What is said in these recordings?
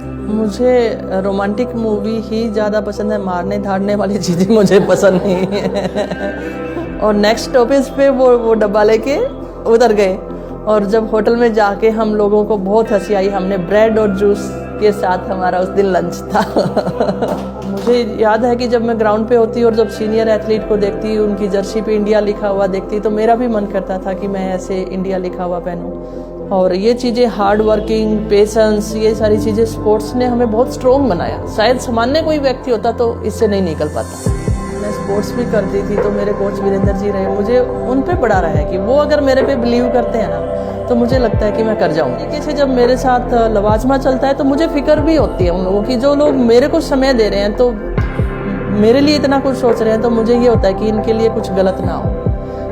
मुझे romantic movie ही ज़्यादा पसंद है, मारने धाड़ने वाली चीज़ें मुझे पसंद नहीं है। और नेक्स्ट स्टॉपेज पे वो डब्बा लेके उतर गए, और जब होटल में जाके हम लोगों को बहुत हंसी आई। हमने ब्रेड और जूस के साथ हमारा उस दिन लंच था। मुझे याद है कि जब मैं ग्राउंड पे होती और जब सीनियर एथलीट को देखती, उनकी जर्सी पे इंडिया लिखा हुआ देखती, तो मेरा भी मन करता था कि मैं ऐसे इंडिया लिखा हुआ पहनूं। और ये चीज़ें, हार्ड वर्किंग, पेशेंस, ये सारी चीज़ें स्पोर्ट्स ने हमें बहुत स्ट्रॉन्ग बनाया। शायद सामान्य कोई व्यक्ति होता तो इससे नहीं निकल पाता। मैं स्पोर्ट्स भी करती थी, तो मेरे कोच वीरेंद्र जी रहे, मुझे उन पे पड़ा रहा है कि वो अगर मेरे पे बिलीव करते हैं ना, तो मुझे लगता है कि मैं कर जाऊंगी। जैसे जब मेरे साथ लवाजमा चलता है तो मुझे फिक्र भी होती है उन लोगों की, जो लोग मेरे को समय दे रहे हैं, तो मेरे लिए इतना कुछ सोच रहे हैं, तो मुझे ये होता है कि इनके लिए कुछ गलत ना हो।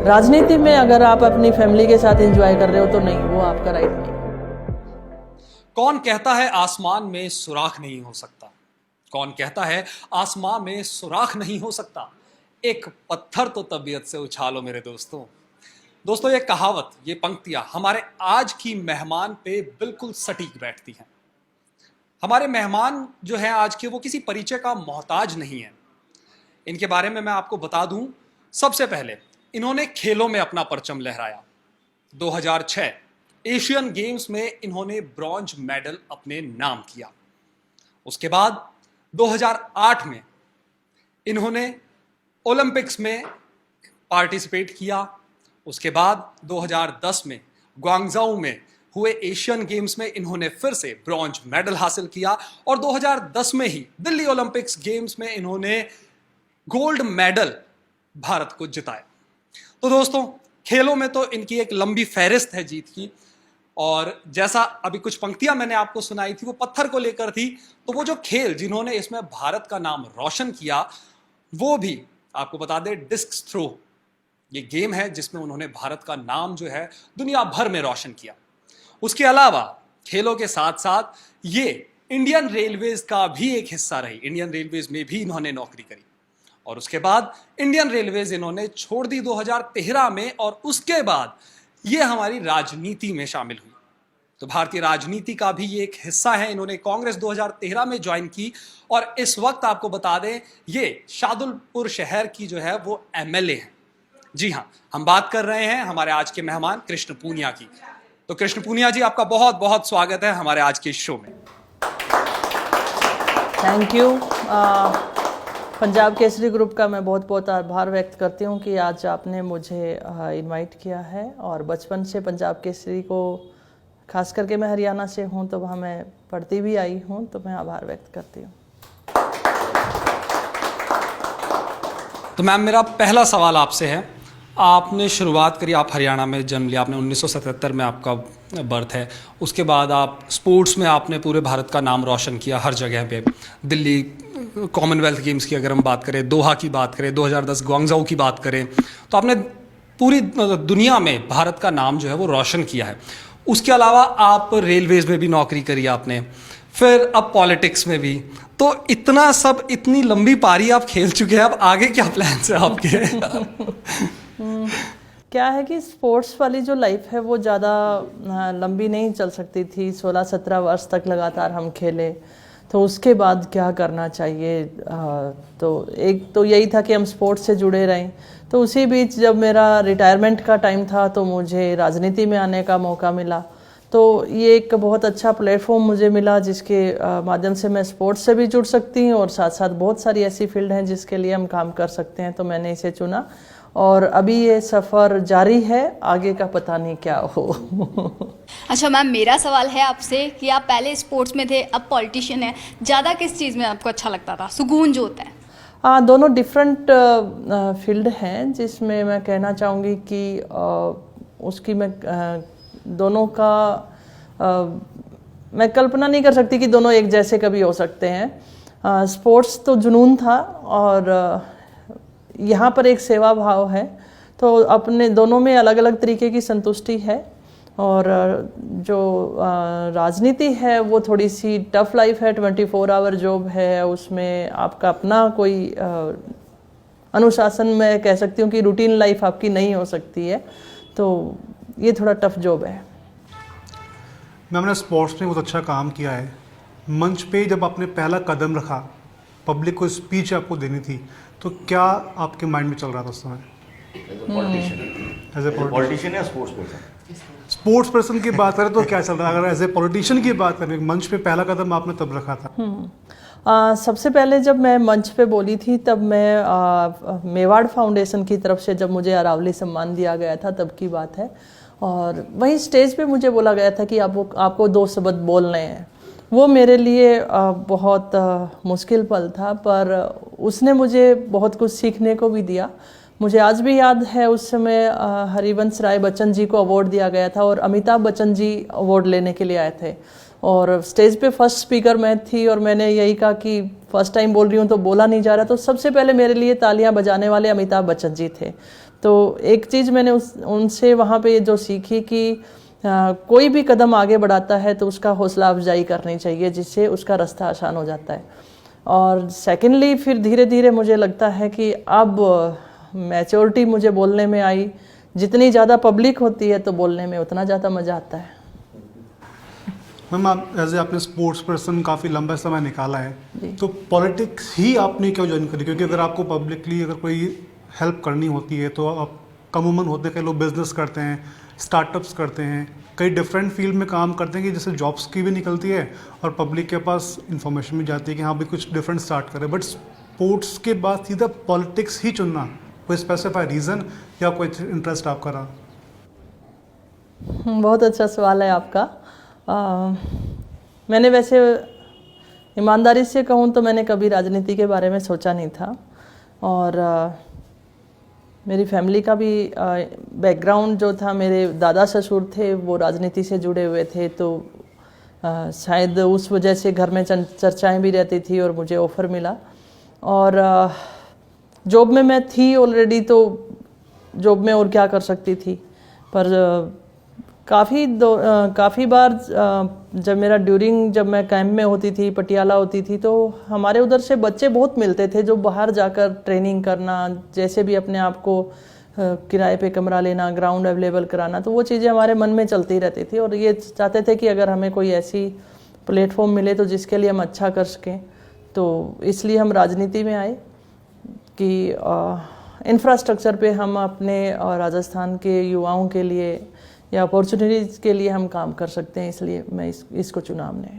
राजनीति में अगर आप अपनी फैमिली के साथ एंजॉय कर रहे हो तो नहीं, वो आपका राइट नहीं। कौन कहता है आसमान में सुराख नहीं हो सकता? कौन कहता है आसमान में सुराख नहीं हो सकता? एक पत्थर तो तबीयत से उछालो मेरे दोस्तों, ये कहावत, ये पंक्तियां हमारे आज की मेहमान पे बिल्कुल सटीक बैठती हैं। हमारे मेहमान जो हैं आज के, वो किसी परिचय का मोहताज नहीं है। इनके बारे में मैं आपको बता दूं, सबसे पहले इन्होंने खेलों में अपना परचम लहराया। 2006 एशियन गेम्स में इन्होंने ब्रॉन्ज मेडल अपने नाम किया। उसके बाद 2008 में इन्होंने ओलंपिक्स में पार्टिसिपेट किया। उसके बाद 2010 में ग्वांगझोउ में हुए एशियन गेम्स में इन्होंने फिर से ब्रॉन्ज मेडल हासिल किया, और 2010 में ही दिल्ली ओलंपिक्स गेम्स में इन्होंने गोल्ड मेडल भारत को जिताया। तो दोस्तों, खेलों में तो इनकी एक लंबी फहरिस्त है जीत की। और जैसा अभी कुछ पंक्तियां मैंने आपको सुनाई थी, वो पत्थर को लेकर थी, तो वो जो खेल जिन्होंने इसमें भारत का नाम रोशन किया, वो भी आपको बता दें, डिस्क थ्रो। ये गेम है जिसमें उन्होंने भारत का नाम जो है दुनिया भर में रोशन किया। उसके अलावा खेलों के साथ साथ ये इंडियन रेलवेज का भी एक हिस्सा रही। इंडियन रेलवेज में भी इन्होंने नौकरी करी, और उसके बाद इंडियन रेलवेज इन्होंने छोड़ दी 2013 में, और उसके बाद ये हमारी राजनीति में शामिल हुई। तो भारतीय राजनीति का भी ये एक हिस्सा है। इन्होंने कांग्रेस 2013 में ज्वाइन की, और इस वक्त आपको बता दें, ये शादुलपुर शहर की जो है वो एमएलए है। जी हाँ, हम बात कर रहे हैं हमारे आज के मेहमान कृष्ण पूनिया की। तो कृष्ण पूनिया जी, आपका बहुत बहुत स्वागत है हमारे आज के शो में। Thank you. Punjab Kesari group का मैं बहुत बहुत आभार व्यक्त करती हूँ कि आज आपने मुझे इनवाइट किया है। और बचपन से पंजाब केसरी को, खास करके मैं हरियाणा से हूँ, तो वहाँ मैं पढ़ती भी आई हूँ, तो मैं आभार व्यक्त करती हूँ। तो मैम, मेरा पहला सवाल आपसे है, आपने शुरुआत करी, आप हरियाणा में जन्म लिया, आपने 1977 में आपका बर्थ है। उसके बाद आप स्पोर्ट्स में आपने पूरे भारत का नाम रोशन किया हर जगह पे। दिल्ली कॉमनवेल्थ गेम्स की अगर हम बात करें, दोहा की बात करें, 2010 ग्वांगझोउ की बात करें, तो आपने पूरी दुनिया में भारत का नाम जो है वो रोशन किया है। उसके अलावा आप रेलवेज में भी नौकरी करी आपने, फिर अब पॉलिटिक्स में भी। तो इतना सब, इतनी लंबी पारी आप खेल चुके हैं, अब आगे क्या प्लान है आपके? क्या है कि स्पोर्ट्स वाली जो लाइफ है वो ज़्यादा लंबी नहीं चल सकती थी। 16-17 वर्ष तक लगातार हम खेले, तो उसके बाद क्या करना चाहिए। तो एक तो यही था कि हम स्पोर्ट्स से जुड़े रहें। तो उसी बीच जब मेरा रिटायरमेंट का टाइम था, तो मुझे राजनीति में आने का मौका मिला। तो ये एक बहुत अच्छा प्लेटफॉर्म मुझे मिला, जिसके माध्यम से मैं स्पोर्ट्स से भी जुड़ सकती हूँ, और साथ साथ बहुत सारी ऐसी फील्ड हैं जिसके लिए हम काम कर सकते हैं। तो मैंने इसे चुना, और अभी ये सफ़र जारी है, आगे का पता नहीं क्या हो। अच्छा मैम, मेरा सवाल है आपसे कि आप पहले स्पोर्ट्स में थे, अब पॉलिटिशियन है, ज़्यादा किस चीज़ में आपको अच्छा लगता था, सुकून जो होता है? हाँ, दोनों डिफरेंट फील्ड हैं, जिसमें मैं कहना चाहूँगी कि उसकी मैं दोनों का मैं कल्पना नहीं कर सकती कि दोनों एक जैसे कभी हो सकते हैं। स्पोर्ट्स तो जुनून था, और यहाँ पर एक सेवा भाव है, तो अपने दोनों में अलग अलग तरीके की संतुष्टि है। और जो राजनीति है वो थोड़ी सी टफ लाइफ है, 24 आवर जॉब है, उसमें आपका अपना कोई अनुशासन, मैं कह सकती हूँ कि रूटीन लाइफ आपकी नहीं हो सकती है। तो ये थोड़ा टफ जॉब है। मैम ने स्पोर्ट्स में बहुत अच्छा काम किया है, मंच पे जब आपने पहला कदम रखा, पब्लिक को स्पीच आपको देनी थी, तो क्या आपके माइंड में चल रहा था उस समय? एज ए पॉलिटिशियन या स्पोर्ट्स पर्सन? स्पोर्ट्स पर्सन की बात करें तो क्या चल रहा है, अगर एज ए पॉलिटिशियन की बात करें, मंच पे पहला कदम आपने तब रखा था? सबसे पहले जब मैं मंच पे बोली थी तब मैं मेवाड़ फाउंडेशन की तरफ से जब मुझे अरावली सम्मान दिया गया था तब की बात है। और वहीं स्टेज पे मुझे बोला गया था कि आपको 2 शब्द बोलने हैं। वो मेरे लिए बहुत मुश्किल पल था, पर उसने मुझे बहुत कुछ सीखने को भी दिया। मुझे आज भी याद है उस समय हरिवंश राय बच्चन जी को अवार्ड दिया गया था और अमिताभ बच्चन जी अवार्ड लेने के लिए आए थे और स्टेज पे फर्स्ट स्पीकर मैं थी और मैंने यही कहा कि फर्स्ट टाइम बोल रही हूँ तो बोला नहीं जा रहा, तो सबसे पहले मेरे लिए तालियां बजाने वाले अमिताभ बच्चन जी थे। तो एक चीज़ मैंने उनसे वहाँ पे जो सीखी कि कोई भी कदम आगे बढ़ाता है तो उसका हौसला अफजाई करनी चाहिए, जिससे उसका रास्ता आसान हो जाता है। और सेकेंडली फिर धीरे धीरे मुझे लगता है कि अब मैच्योरिटी मुझे बोलने में आई। जितनी ज़्यादा पब्लिक होती है तो बोलने में उतना ज़्यादा मज़ा आता है। मैम, आप एज ए आपने स्पोर्ट्स पर्सन काफ़ी लंबा समय निकाला है, तो पॉलिटिक्स ही आपने क्यों ज्वाइन करी? क्योंकि अगर आपको पब्लिकली अगर कोई हेल्प करनी होती है तो आप कमूमन होते हैं, कई लोग बिजनेस करते हैं, स्टार्टअप्स करते हैं, कई डिफरेंट फील्ड में काम करते हैं कि जैसे जॉब्स की भी निकलती है और पब्लिक के पास इंफॉर्मेशन भी जाती है कि हाँ भी कुछ डिफरेंट स्टार्ट करें। बट स्पोर्ट्स के बाद सीधा पॉलिटिक्स ही चुनना, कोई स्पेसिफाई रीज़न या कोई इंटरेस्ट आपका रहा? बहुत अच्छा सवाल है आपका। मैंने वैसे ईमानदारी से कहूँ तो मैंने कभी राजनीति के बारे में सोचा नहीं था और मेरी फैमिली का भी बैकग्राउंड जो था, मेरे दादा ससुर थे वो राजनीति से जुड़े हुए थे, तो शायद उस वजह से घर में चर्चाएं भी रहती थी और मुझे ऑफ़र मिला। और जॉब में मैं थी ऑलरेडी, तो जॉब में और क्या कर सकती थी। पर काफ़ी बार जब मेरा जब मैं कैंप में होती थी, पटियाला होती थी, तो हमारे उधर से बच्चे बहुत मिलते थे जो बाहर जाकर ट्रेनिंग करना, जैसे भी अपने आप को किराए पे कमरा लेना, ग्राउंड अवेलेबल कराना, तो वो चीज़ें हमारे मन में चलती रहती थी और ये चाहते थे कि अगर हमें कोई ऐसी प्लेटफॉर्म मिले तो जिसके लिए हम अच्छा कर सकें। तो इसलिए हम राजनीति में आए कि इंफ्रास्ट्रक्चर पे हम अपने राजस्थान के युवाओं के लिए या अपॉर्चुनिटीज़ के लिए हम काम कर सकते हैं, इसलिए मैं इसको चुना हमने।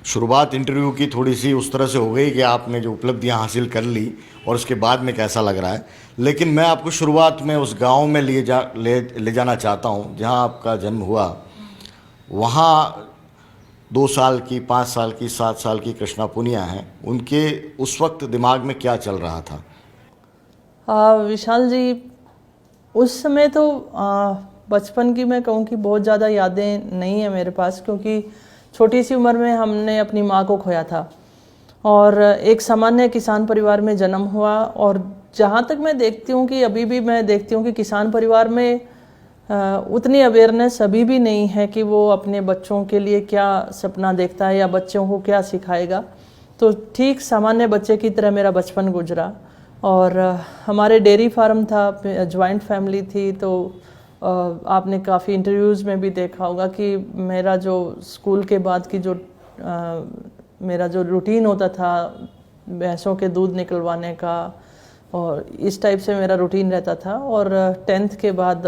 शुरुआत इंटरव्यू की थोड़ी सी उस तरह से हो गई कि आपने जो उपलब्धियां हासिल कर ली और उसके बाद में कैसा लग रहा है, लेकिन मैं आपको शुरुआत में उस गांव में ले जाना चाहता हूं जहां आपका जन्म हुआ। वहां 2 साल की, 5 साल की, 7 साल की कृष्णा पुनिया हैं, उनके उस वक्त दिमाग में क्या चल रहा था? विशाल जी, उस समय तो बचपन की मैं कहूँ कि बहुत ज़्यादा यादें नहीं है मेरे पास, क्योंकि छोटी सी उम्र में हमने अपनी माँ को खोया था और एक सामान्य किसान परिवार में जन्म हुआ। और जहाँ तक मैं देखती हूँ कि अभी भी मैं देखती हूँ कि किसान परिवार में उतनी अवेयरनेस अभी भी नहीं है कि वो अपने बच्चों के लिए क्या सपना देखता है या बच्चों को क्या सिखाएगा। तो ठीक सामान्य बच्चे की तरह मेरा बचपन गुजरा। और हमारे डेयरी फार्म था, ज्वाइंट फैमिली थी, तो आपने काफ़ी इंटरव्यूज़ में भी देखा होगा कि मेरा जो स्कूल के बाद की जो मेरा जो रूटीन होता था भैंसों के दूध निकलवाने का, और इस टाइप से मेरा रूटीन रहता था। और 10th के बाद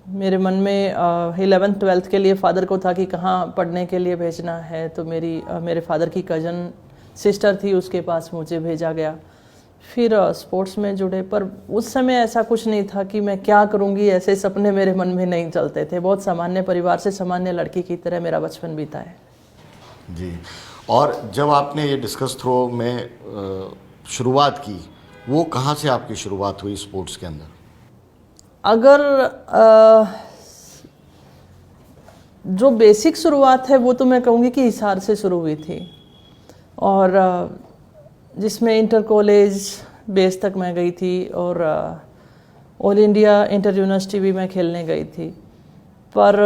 मेरे मन में 11th 12th के लिए फादर को था कि कहाँ पढ़ने के लिए भेजना है, तो मेरे फादर की कज़न सिस्टर थी, उसके पास मुझे भेजा गया। फिर स्पोर्ट्स में जुड़े, पर उस समय ऐसा कुछ नहीं था कि मैं क्या करूँगी, ऐसे सपने मेरे मन में नहीं चलते थे। बहुत सामान्य परिवार से सामान्य लड़की की तरह मेरा बचपन बीता है जी। और जब आपने ये डिस्कस थ्रो में शुरुआत की, वो कहाँ से आपकी शुरुआत हुई स्पोर्ट्स के अंदर? अगर जो बेसिक शुरुआत है वो तो मैं कहूँगी कि हिसार से शुरू हुई थी, और जिसमें इंटर कॉलेज बेस तक मैं गई थी और ऑल इंडिया इंटर यूनिवर्सिटी भी मैं खेलने गई थी। पर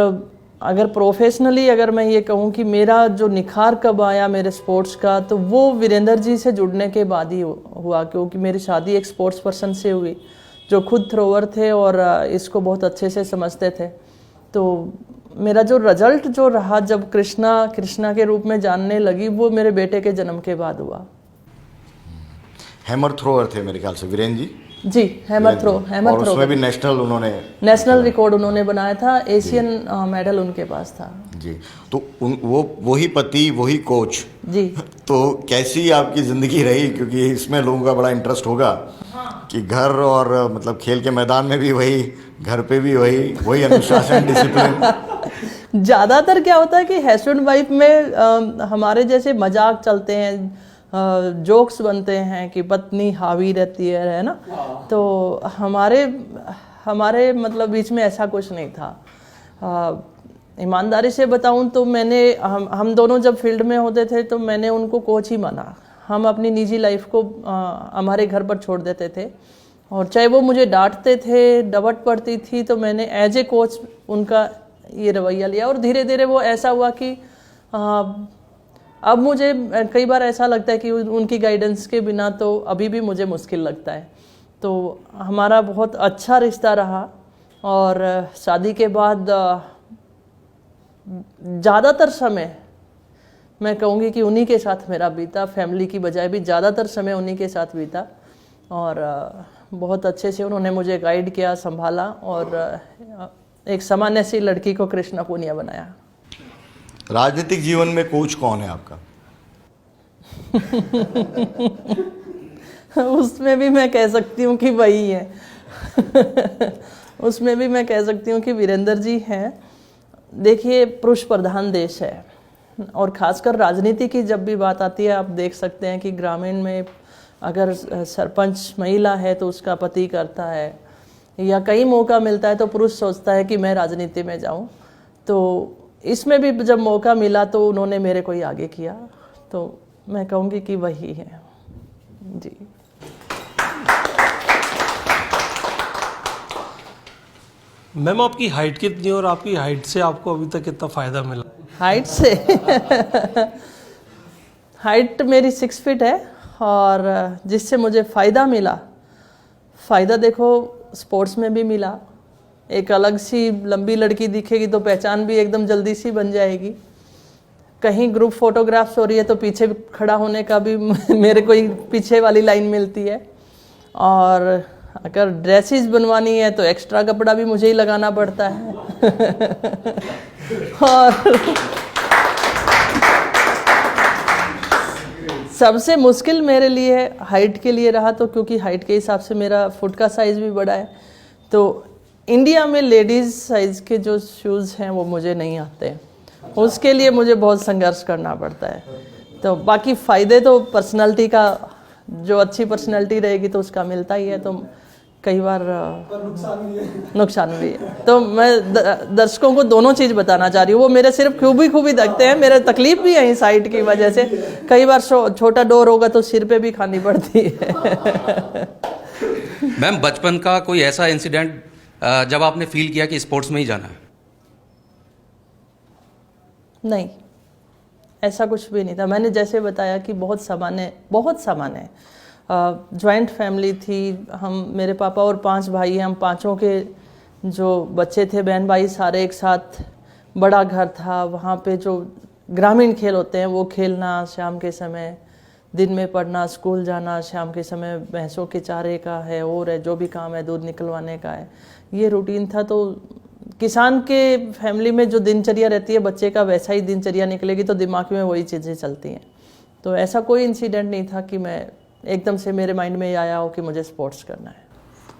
अगर प्रोफेशनली अगर मैं ये कहूँ कि मेरा जो निखार कब आया मेरे स्पोर्ट्स का, तो वो वीरेंद्र जी से जुड़ने के बाद ही हुआ, क्योंकि मेरी शादी एक स्पोर्ट्स पर्सन से हुई जो खुद थ्रोवर थे और इसको बहुत अच्छे से समझते थे। तो मेरा जो रिजल्ट जो रहा जब कृष्णा के रूप में जानने लगी, वो मेरे बेटे के जन्म के बाद हुआ। हैमर थ्रोअर थे मेरे ख्याल से वीरेंद्र जी। जी, हैमर थ्रो और उसमें भी नेशनल उन्होंने नेशनल रिकॉर्ड उन्होंने बनाया था, एशियन मेडल उनके पास था। जी, तो वही पति वही कोच जी। तो कैसी आपकी ज़िंदगी रही, क्योंकि इसमें लोगों का बड़ा इंटरेस्ट होगा कि घर और मतलब खेल के मैदान में भी वही, घर पे भी वही अनुशासन डिसिप्लिन। ज़्यादातर क्या होता है कि हस्बैंड वाइफ में हमारे जैसे मजाक चलते हैं, जोक्स बनते हैं कि पत्नी हावी रहती है ना, तो हमारे मतलब बीच में ऐसा कुछ नहीं था। ईमानदारी से बताऊं तो हम दोनों जब फील्ड में होते थे तो मैंने उनको कोच ही माना। हम अपनी निजी लाइफ को हमारे घर पर छोड़ देते थे, और चाहे वो मुझे डांटते थे, डबट पड़ती थी, तो मैंने एज ए कोच उनका ये रवैया लिया। और धीरे धीरे वो ऐसा हुआ कि अब मुझे कई बार ऐसा लगता है कि उनकी गाइडेंस के बिना तो अभी भी मुझे मुश्किल लगता है। तो हमारा बहुत अच्छा रिश्ता रहा, और शादी के बाद ज़्यादातर समय मैं कहूँगी कि उन्हीं के साथ मेरा बीता, फैमिली की बजाय भी ज़्यादातर समय उन्हीं के साथ बीता। और बहुत अच्छे से उन्होंने मुझे गाइड किया, संभाला, और एक सामान्य सी लड़की को कृष्णा पूनिया बनाया। राजनीतिक जीवन में कोच कौन है आपका? उसमें भी मैं कह सकती हूँ कि वही है। उसमें भी मैं कह सकती हूँ कि वीरेंद्र जी हैं। देखिए, पुरुष प्रधान देश है, और ख़ासकर राजनीति की जब भी बात आती है, आप देख सकते हैं कि ग्रामीण में अगर सरपंच महिला है तो उसका पति करता है, या कहीं मौका मिलता है तो पुरुष सोचता है कि मैं राजनीति में जाऊं। तो इसमें भी जब मौका मिला तो उन्होंने मेरे को ही आगे किया, तो मैं कहूँगी कि वही है जी। मैम, आपकी हाइट कितनी है और आपकी हाइट से आपको अभी तक कितना फ़ायदा मिला? हाइट से हाइट मेरी 6 फीट है, और जिससे मुझे फ़ायदा मिला, फ़ायदा देखो स्पोर्ट्स में भी मिला। एक अलग सी लंबी लड़की दिखेगी तो पहचान भी एकदम जल्दी सी बन जाएगी। कहीं ग्रुप फोटोग्राफ्स हो रही है तो पीछे खड़ा होने का भी मेरे को ही पीछे वाली लाइन मिलती है, और अगर ड्रेसेस बनवानी है तो एक्स्ट्रा कपड़ा भी मुझे ही लगाना पड़ता है। और सबसे मुश्किल मेरे लिए हाइट के लिए रहा, तो क्योंकि हाइट के हिसाब से मेरा फुट का साइज़ भी बड़ा है, तो इंडिया में लेडीज़ साइज़ के जो शूज़ हैं वो मुझे नहीं आते, उसके लिए मुझे बहुत संघर्ष करना पड़ता है। तो बाकी फ़ायदे तो पर्सनालिटी का, जो अच्छी पर्सनालिटी रहेगी तो उसका मिलता ही है, तो कई बार नुकसान भी है। तो मैं दर्शकों को दोनों चीज़ बताना चाह रही हूँ। वो मेरे सिर्फ खूबी देखते हैं, मेरे तकलीफ भी है इस हाइट की वजह से। कई बार छोटा डोर होगा तो सिर पे भी खानी पड़ती है। मैम, बचपन का कोई ऐसा इंसिडेंट जब आपने फील किया कि स्पोर्ट्स में ही जाना है? नहीं, ऐसा कुछ भी नहीं था। मैंने जैसे बताया कि बहुत सामान्य जॉइंट फैमिली थी। मेरे पापा और 5 भाई हैं, हम पांचों के जो बच्चे थे, बहन भाई सारे एक साथ। बड़ा घर था, वहाँ पे जो ग्रामीण खेल होते हैं वो खेलना, शाम के समय, दिन में पढ़ना, स्कूल जाना, शाम के समय भैंसों के चारे का है और है, जो भी काम है दूध निकलवाने का है, ये रूटीन था। तो किसान के फैमिली में जो दिनचर्या रहती है बच्चे का, वैसा ही दिनचर्या निकलेगी तो दिमाग में वही चीज़ें चलती हैं। तो ऐसा कोई इंसिडेंट नहीं था कि मैं एकदम से मेरे माइंड में आया हो कि मुझे स्पोर्ट्स करना है।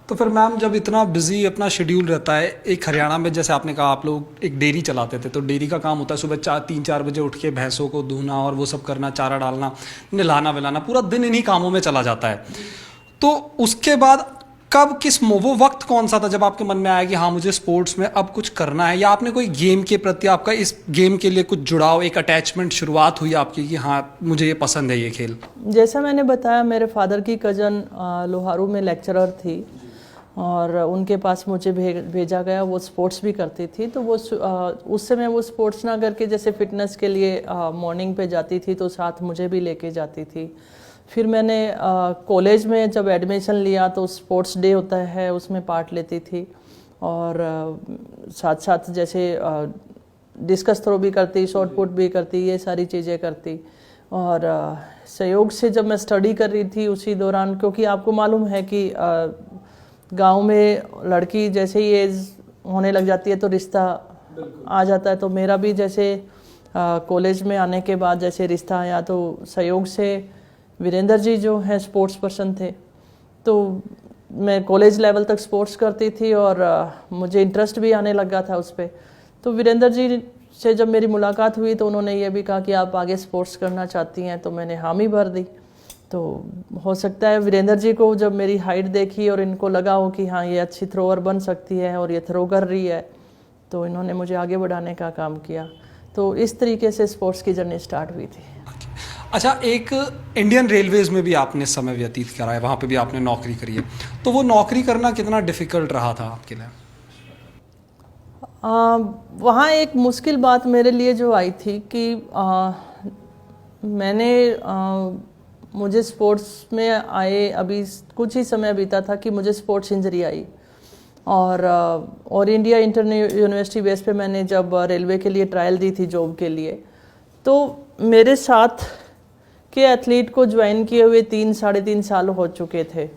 तो फिर मैम, जब इतना बिजी अपना शेड्यूल रहता है, एक हरियाणा में जैसे आपने कहा आप लोग एक डेयरी चलाते थे, तो डेयरी का काम होता है सुबह 3-4 बजे उठ के भैंसों को दूहना और वो सब करना, चारा डालना, नहलाना वहलाना, पूरा दिन इन्हीं कामों में चला जाता है। तो उसके बाद वो वक्त कौन सा था जब आपके मन में आया कि हाँ मुझे स्पोर्ट्स में अब कुछ करना है, या आपने कोई गेम के प्रति आपका इस गेम के लिए कुछ जुड़ाव, एक अटैचमेंट शुरुआत हुई आपकी कि हाँ मुझे ये पसंद है ये खेल? जैसा मैंने बताया, मेरे फादर की कज़न लोहारू में लेक्चरर थी और उनके पास मुझे भेजा गया। वो स्पोर्ट्स भी करती थी, तो वो उस समय वो स्पोर्ट्स ना करके जैसे फिटनेस के लिए मॉर्निंग पे जाती थी तो साथ मुझे भी लेके जाती थी। फिर मैंने कॉलेज में जब एडमिशन लिया तो स्पोर्ट्स डे होता है, उसमें पार्ट लेती थी। और साथ साथ जैसे डिस्कस थ्रो भी करती, शॉर्ट पुट भी करती, ये सारी चीज़ें करती। और सहयोग से जब मैं स्टडी कर रही थी उसी दौरान, क्योंकि आपको मालूम है कि गांव में लड़की जैसे ही एज होने लग जाती है तो रिश्ता आ जाता है। तो मेरा भी जैसे कॉलेज में आने के बाद जैसे रिश्ता आया, तो सहयोग से वीरेंद्र जी जो हैं स्पोर्ट्स पर्सन थे, तो मैं कॉलेज लेवल तक स्पोर्ट्स करती थी और मुझे इंटरेस्ट भी आने लगा था उस पर। तो वीरेंद्र जी से जब मेरी मुलाकात हुई तो उन्होंने ये भी कहा कि आप आगे स्पोर्ट्स करना चाहती हैं, तो मैंने हामी भर दी। तो हो सकता है वीरेंद्र जी को जब मेरी हाइट देखी और इनको लगा हो कि हाँ ये अच्छी थ्रोअर बन सकती है और ये थ्रो कर रही है, तो इन्होंने मुझे आगे बढ़ाने का काम किया। तो इस तरीके से स्पोर्ट्स की जर्नी स्टार्ट हुई थी। अच्छा, एक इंडियन रेलवेज में भी आपने समय व्यतीत करा है, वहाँ पे भी आपने नौकरी करी है, तो वो नौकरी करना कितना डिफ़िकल्ट रहा था आपके लिए? वहाँ एक मुश्किल बात मेरे लिए जो आई थी कि मुझे स्पोर्ट्स में आए अभी कुछ ही समय बीता था कि मुझे स्पोर्ट्स इंजरी आई। और इंडिया यूनिवर्सिटी बेस पे मैंने जब रेलवे के लिए ट्रायल दी थी जॉब के लिए, तो मेरे साथ के एथलीट को ज्वाइन किए हुए 3-3.5 साल हो चुके थे।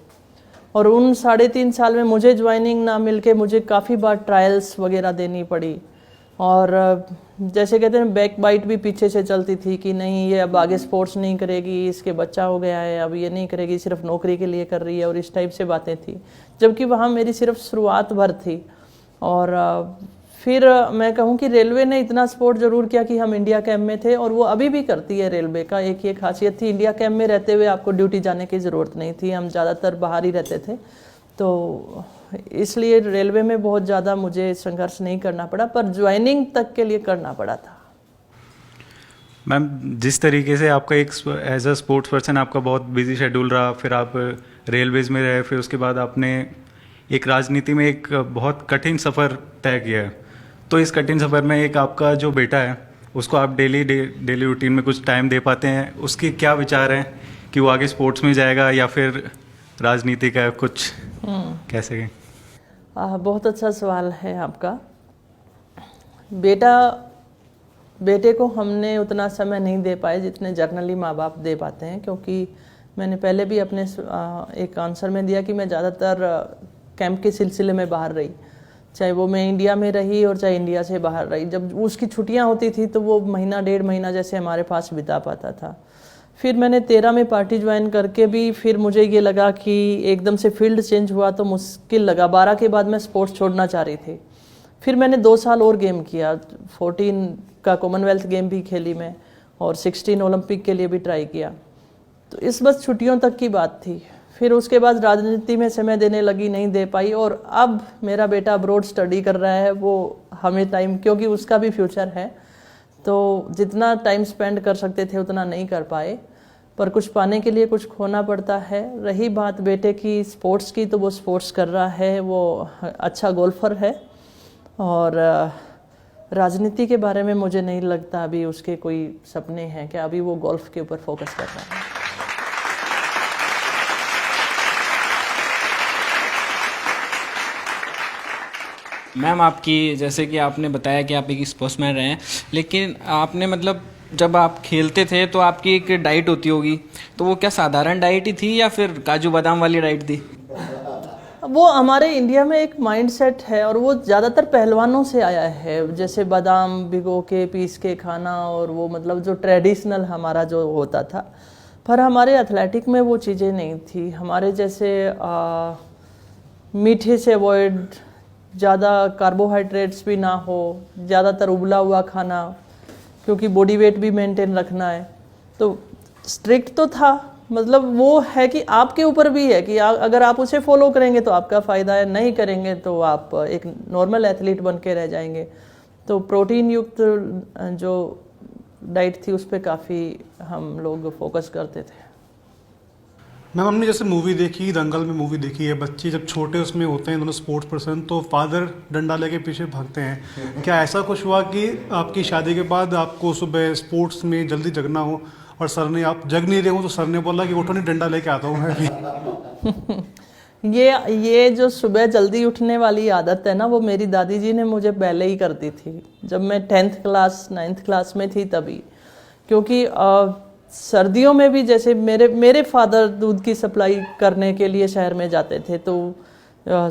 और उन 3.5 साल में मुझे ज्वाइनिंग ना मिलके मुझे काफ़ी बार ट्रायल्स वगैरह देनी पड़ी। और जैसे कहते हैं बैक बाइट भी पीछे से चलती थी कि नहीं ये अब आगे स्पोर्ट्स नहीं करेगी, इसके बच्चा हो गया है, अब ये नहीं करेगी, सिर्फ नौकरी के लिए कर रही है, और इस टाइप से बातें थी। जबकि वहाँ मेरी सिर्फ शुरुआत भर थी। और फिर मैं कहूँ कि रेलवे ने इतना सपोर्ट ज़रूर किया कि हम इंडिया कैंप में थे, और वो अभी भी करती है। रेलवे का एक ये खासियत थी, इंडिया कैंप में रहते हुए आपको ड्यूटी जाने की ज़रूरत नहीं थी, हम ज़्यादातर बाहर ही रहते थे। तो इसलिए रेलवे में बहुत ज़्यादा मुझे संघर्ष नहीं करना पड़ा, पर ज्वाइनिंग तक के लिए करना पड़ा था। मैम, जिस तरीके से आपका एक एज अ स्पोर्ट्स पर्सन आपका बहुत बिजी शेड्यूल रहा, फिर आप रेलवेज़ में रहे, फिर उसके बाद आपने एक राजनीति में एक बहुत कठिन सफ़र तय किया है। तो इस कठिन सफ़र में एक आपका जो बेटा है उसको आप डेली रूटीन में कुछ टाइम दे पाते हैं? उसके क्या विचार हैं कि वो आगे स्पोर्ट्स में जाएगा या फिर राजनीति का कुछ कैसे? बहुत अच्छा सवाल है आपका। बेटे को हमने उतना समय नहीं दे पाए जितने जर्नली माँ बाप दे पाते हैं, क्योंकि मैंने पहले भी अपने एक आंसर में दिया कि मैं ज़्यादातर कैंप के सिलसिले में बाहर रही, चाहे वो मैं इंडिया में रही और चाहे इंडिया से बाहर रही। जब उसकी छुट्टियां होती थी तो वो महीना 1.5 महीना जैसे हमारे पास बिता पाता था। फिर मैंने 13 में पार्टी ज्वाइन करके भी फिर मुझे ये लगा कि एकदम से फील्ड चेंज हुआ तो मुश्किल लगा। 12 के बाद मैं स्पोर्ट्स छोड़ना चाह रही थी। फिर मैंने 2 साल और गेम किया, 14 का कॉमनवेल्थ गेम भी खेली मैं, और 16 ओलंपिक के लिए भी ट्राई किया। तो इस बस छुट्टियों तक की बात थी। फिर उसके बाद राजनीति में समय देने लगी, नहीं दे पाई। और अब मेरा बेटा अब्रॉड स्टडी कर रहा है, वो हमें टाइम, क्योंकि उसका भी फ्यूचर है, तो जितना टाइम स्पेंड कर सकते थे उतना नहीं कर पाए। पर कुछ पाने के लिए कुछ खोना पड़ता है। रही बात बेटे की स्पोर्ट्स की, तो वो स्पोर्ट्स कर रहा है, वो अच्छा गोल्फर है। और राजनीति के बारे में मुझे नहीं लगता अभी उसके कोई सपने हैं, कि अभी वो गोल्फ के ऊपर फोकस कर रहा है। मैम, आपकी जैसे कि आपने बताया कि आप एक स्पोर्ट्समैन रहे हैं, लेकिन आपने मतलब जब आप खेलते थे तो आपकी एक डाइट होती होगी, तो वो क्या साधारण डाइट ही थी या फिर काजू बादाम वाली डाइट थी? वो हमारे इंडिया में एक माइंडसेट है और वो ज़्यादातर पहलवानों से आया है, जैसे बादाम भिगो के पीस के खाना, और वो मतलब जो ट्रेडिशनल हमारा जो होता था। पर हमारे एथलेटिक में वो चीज़ें नहीं थी। हमारे जैसे मीठे से अवॉइड, ज़्यादा कार्बोहाइड्रेट्स भी ना हो, ज़्यादातर उबला हुआ खाना, क्योंकि बॉडी वेट भी मेंटेन रखना है। तो स्ट्रिक्ट तो था, मतलब वो है कि आपके ऊपर भी है कि अगर आप उसे फॉलो करेंगे तो आपका फ़ायदा है, नहीं करेंगे तो आप एक नॉर्मल एथलीट बन के रह जाएंगे। तो प्रोटीन युक्त जो डाइट थी उस पर काफ़ी हम लोग फोकस करते थे। मैम, हमने जैसे मूवी देखी, दंगल में मूवी देखी है, बच्चे जब छोटे उसमें होते हैं दोनों स्पोर्ट्स पर्सन, तो फादर डंडा लेके पीछे भागते हैं। क्या ऐसा कुछ हुआ कि आपकी शादी के बाद आपको सुबह स्पोर्ट्स में जल्दी जगना हो और सर ने, आप जग नहीं रहे हो तो सर ने बोला कि उठो नहीं, डंडा लेके आता हूँ मैं भी? ये जो सुबह जल्दी उठने वाली आदत है ना, वो मेरी दादी जी ने मुझे पहले ही कर दी थी, जब मैं 10th क्लास 9th क्लास में थी तभी। क्योंकि सर्दियों में भी जैसे मेरे फादर दूध की सप्लाई करने के लिए शहर में जाते थे, तो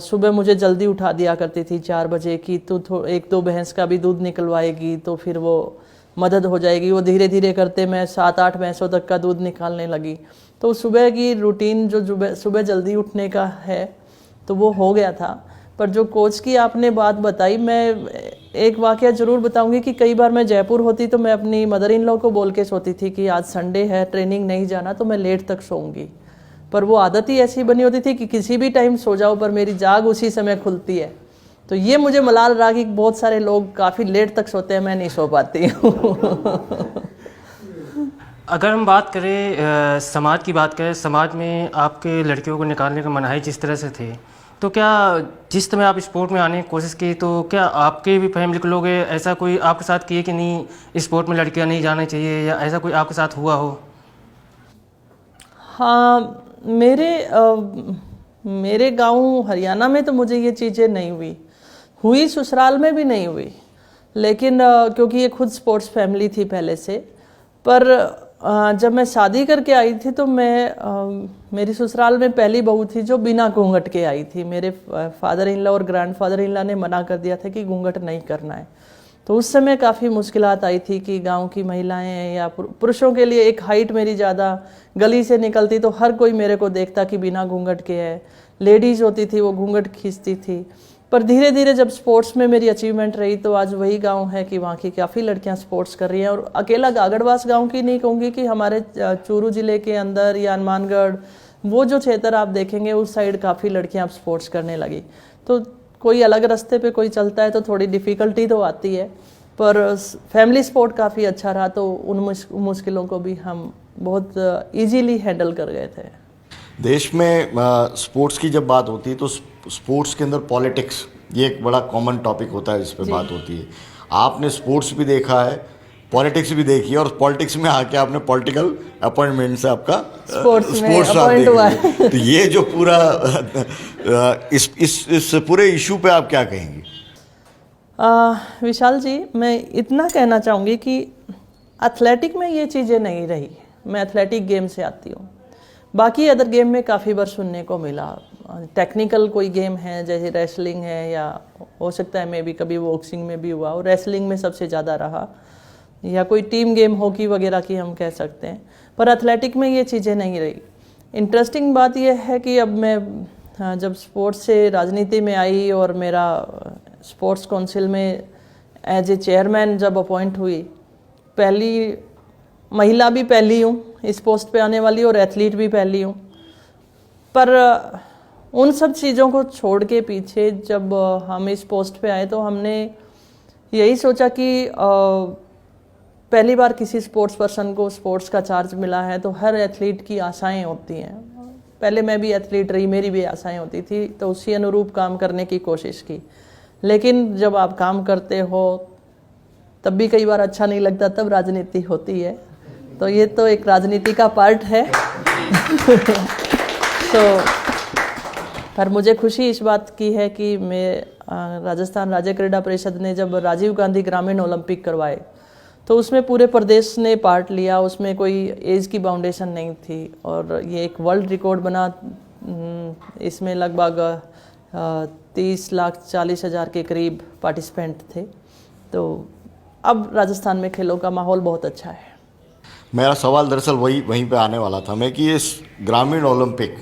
सुबह मुझे जल्दी उठा दिया करती थी 4 बजे की, तो 1-2 भैंस का भी दूध निकलवाएगी तो फिर वो मदद हो जाएगी। वो धीरे धीरे करते मैं 7-8 भैंसों तक का दूध निकालने लगी। तो सुबह की रूटीन जो सुबह जल्दी उठने का है तो वो हो गया था। पर जो कोच की आपने बात बताई, मैं एक वाकया ज़रूर बताऊंगी कि कई बार मैं जयपुर होती तो मैं अपनी मदर इन लॉ को बोल के सोती थी कि आज संडे है, ट्रेनिंग नहीं जाना, तो मैं लेट तक सोऊंगी। पर वो आदत ही ऐसी बनी होती थी कि किसी भी टाइम सो जाओ पर मेरी जाग उसी समय खुलती है। तो ये मुझे मलाल रहा कि बहुत सारे लोग काफ़ी लेट तक सोते हैं, मैं नहीं सो पाती हूँ। अगर हम बात करें समाज की बात करें, समाज में आपके लड़कियों को निकालने का मनाही जिस तरह से थे, तो क्या जिस समय आप स्पोर्ट में आने की कोशिश की तो क्या आपके भी फैमिली के लोग ऐसा कोई आपके साथ किए कि नहीं स्पोर्ट में लड़कियां नहीं जाना चाहिए, या ऐसा कोई आपके साथ हुआ हो? हाँ, मेरे गांव हरियाणा में तो मुझे ये चीज़ें नहीं हुई, ससुराल में भी नहीं हुई। लेकिन क्योंकि ये खुद स्पोर्ट्स फैमिली थी पहले से। पर जब मैं शादी करके आई थी तो मेरी ससुराल में पहली बहू थी जो बिना घूंघट के आई थी। मेरे फादर इन लॉ और ग्रैंडफादर इन लॉ ने मना कर दिया था कि घूंघट नहीं करना है। तो उस समय काफ़ी मुश्किलात आई थी कि गांव की महिलाएं या पुरुषों के लिए, एक हाइट मेरी ज़्यादा, गली से निकलती तो हर कोई मेरे को देखता कि बिना घूंघट के है। लेडीज़ होती थी वो घूंघट खींचती थी। पर धीरे धीरे जब स्पोर्ट्स में मेरी अचीवमेंट रही तो आज वही गांव है कि वहाँ की काफ़ी लड़कियां स्पोर्ट्स कर रही हैं। और अकेला गागड़वास गांव की नहीं कहूँगी कि हमारे चूरू ज़िले के अंदर या हनुमानगढ़, वो जो क्षेत्र आप देखेंगे उस साइड काफ़ी लड़कियां अब स्पोर्ट्स करने लगी। तो कोई अलग रास्ते पे कोई चलता है तो थोड़ी डिफ़िकल्टी तो आती है, पर फैमिली स्पोर्ट काफ़ी अच्छा रहा तो उन मुश्किलों को भी हम बहुत ईजीली हैंडल कर गए थे। देश में स्पोर्ट्स की जब बात होती है तो स्पोर्ट्स के अंदर पॉलिटिक्स, ये एक बड़ा कॉमन टॉपिक होता है जिस पे बात होती है। आपने स्पोर्ट्स भी देखा है, पॉलिटिक्स भी देखी है, और पॉलिटिक्स में आके आपने पॉलिटिकल अपॉइंटमेंट से आपका स्पोर्ट्स में अपॉइंट हुआ है। तो ये जो पूरा इस पूरे इशू पे आप क्या कहेंगी? विशाल जी, मैं इतना कहना चाहूँगी कि एथलेटिक में ये चीज़ें नहीं रही। मैं एथलेटिक गेम से आती हूँ। बाकी अदर गेम में काफ़ी बार सुनने को मिला, टेक्निकल कोई गेम है जैसे रेसलिंग है, या हो सकता है मे बी कभी बॉक्सिंग में भी हुआ, और रेसलिंग में सबसे ज़्यादा रहा, या कोई टीम गेम हॉकी वगैरह की हम कह सकते हैं। पर एथलेटिक में ये चीज़ें नहीं रही। इंटरेस्टिंग बात यह है कि अब मैं जब स्पोर्ट्स से राजनीति में आई और मेरा स्पोर्ट्स काउंसिल में एज ए चेयरमैन जब अपॉइंट हुई, पहली महिला भी पहली हूँ इस पोस्ट पे आने वाली, और एथलीट भी पहली हूँ। पर उन सब चीज़ों को छोड़ के पीछे जब हम इस पोस्ट पे आए तो हमने यही सोचा कि पहली बार किसी स्पोर्ट्स पर्सन को स्पोर्ट्स का चार्ज मिला है तो हर एथलीट की आशाएं होती हैं। पहले मैं भी एथलीट रही, मेरी भी आशाएं होती थी, तो उसी अनुरूप काम करने की कोशिश की। लेकिन जब आप काम करते हो तब भी कई बार अच्छा नहीं लगता, तब राजनीति होती है। तो ये तो एक राजनीति का पार्ट है। तो पर मुझे खुशी इस बात की है कि मैं राजस्थान राज्य क्रीड़ा परिषद ने जब राजीव गांधी ग्रामीण ओलंपिक करवाए तो उसमें पूरे प्रदेश ने पार्ट लिया। उसमें कोई एज की बाउंडेशन नहीं थी और ये एक वर्ल्ड रिकॉर्ड बना। इसमें लगभग 30,40,000 के करीब पार्टिसिपेंट थे। तो अब राजस्थान में खेलों का माहौल बहुत अच्छा है। मेरा सवाल दरअसल वहीं पे आने वाला था मैं कि इस ग्रामीण ओलंपिक,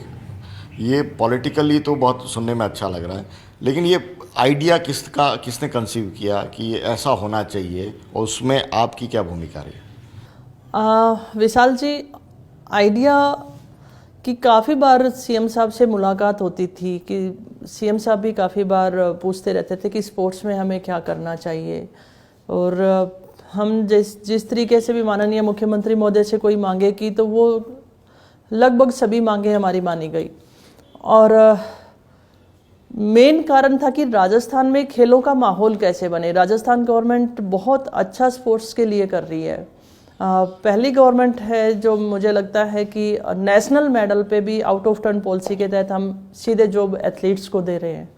ये पॉलिटिकली तो बहुत सुनने में अच्छा लग रहा है, लेकिन ये आइडिया किसने कंसीव किया कि ये ऐसा होना चाहिए, और उसमें आपकी क्या भूमिका रही? विशाल जी, आइडिया की काफ़ी बार सीएम साहब से मुलाकात होती थी कि सीएम साहब भी काफ़ी बार पूछते रहते थे कि स्पोर्ट्स में हमें क्या करना चाहिए। और हम जिस तरीके से भी माननीय मुख्यमंत्री महोदय से कोई मांगे की तो वो लगभग सभी मांगे हमारी मानी गई। और मेन कारण था कि राजस्थान में खेलों का माहौल कैसे बने। राजस्थान गवर्नमेंट बहुत अच्छा स्पोर्ट्स के लिए कर रही है। पहली गवर्नमेंट है जो मुझे लगता है कि नेशनल मेडल पे भी आउट ऑफ टर्न पॉलिसी के तहत हम सीधे जॉब एथलीट्स को दे रहे हैं।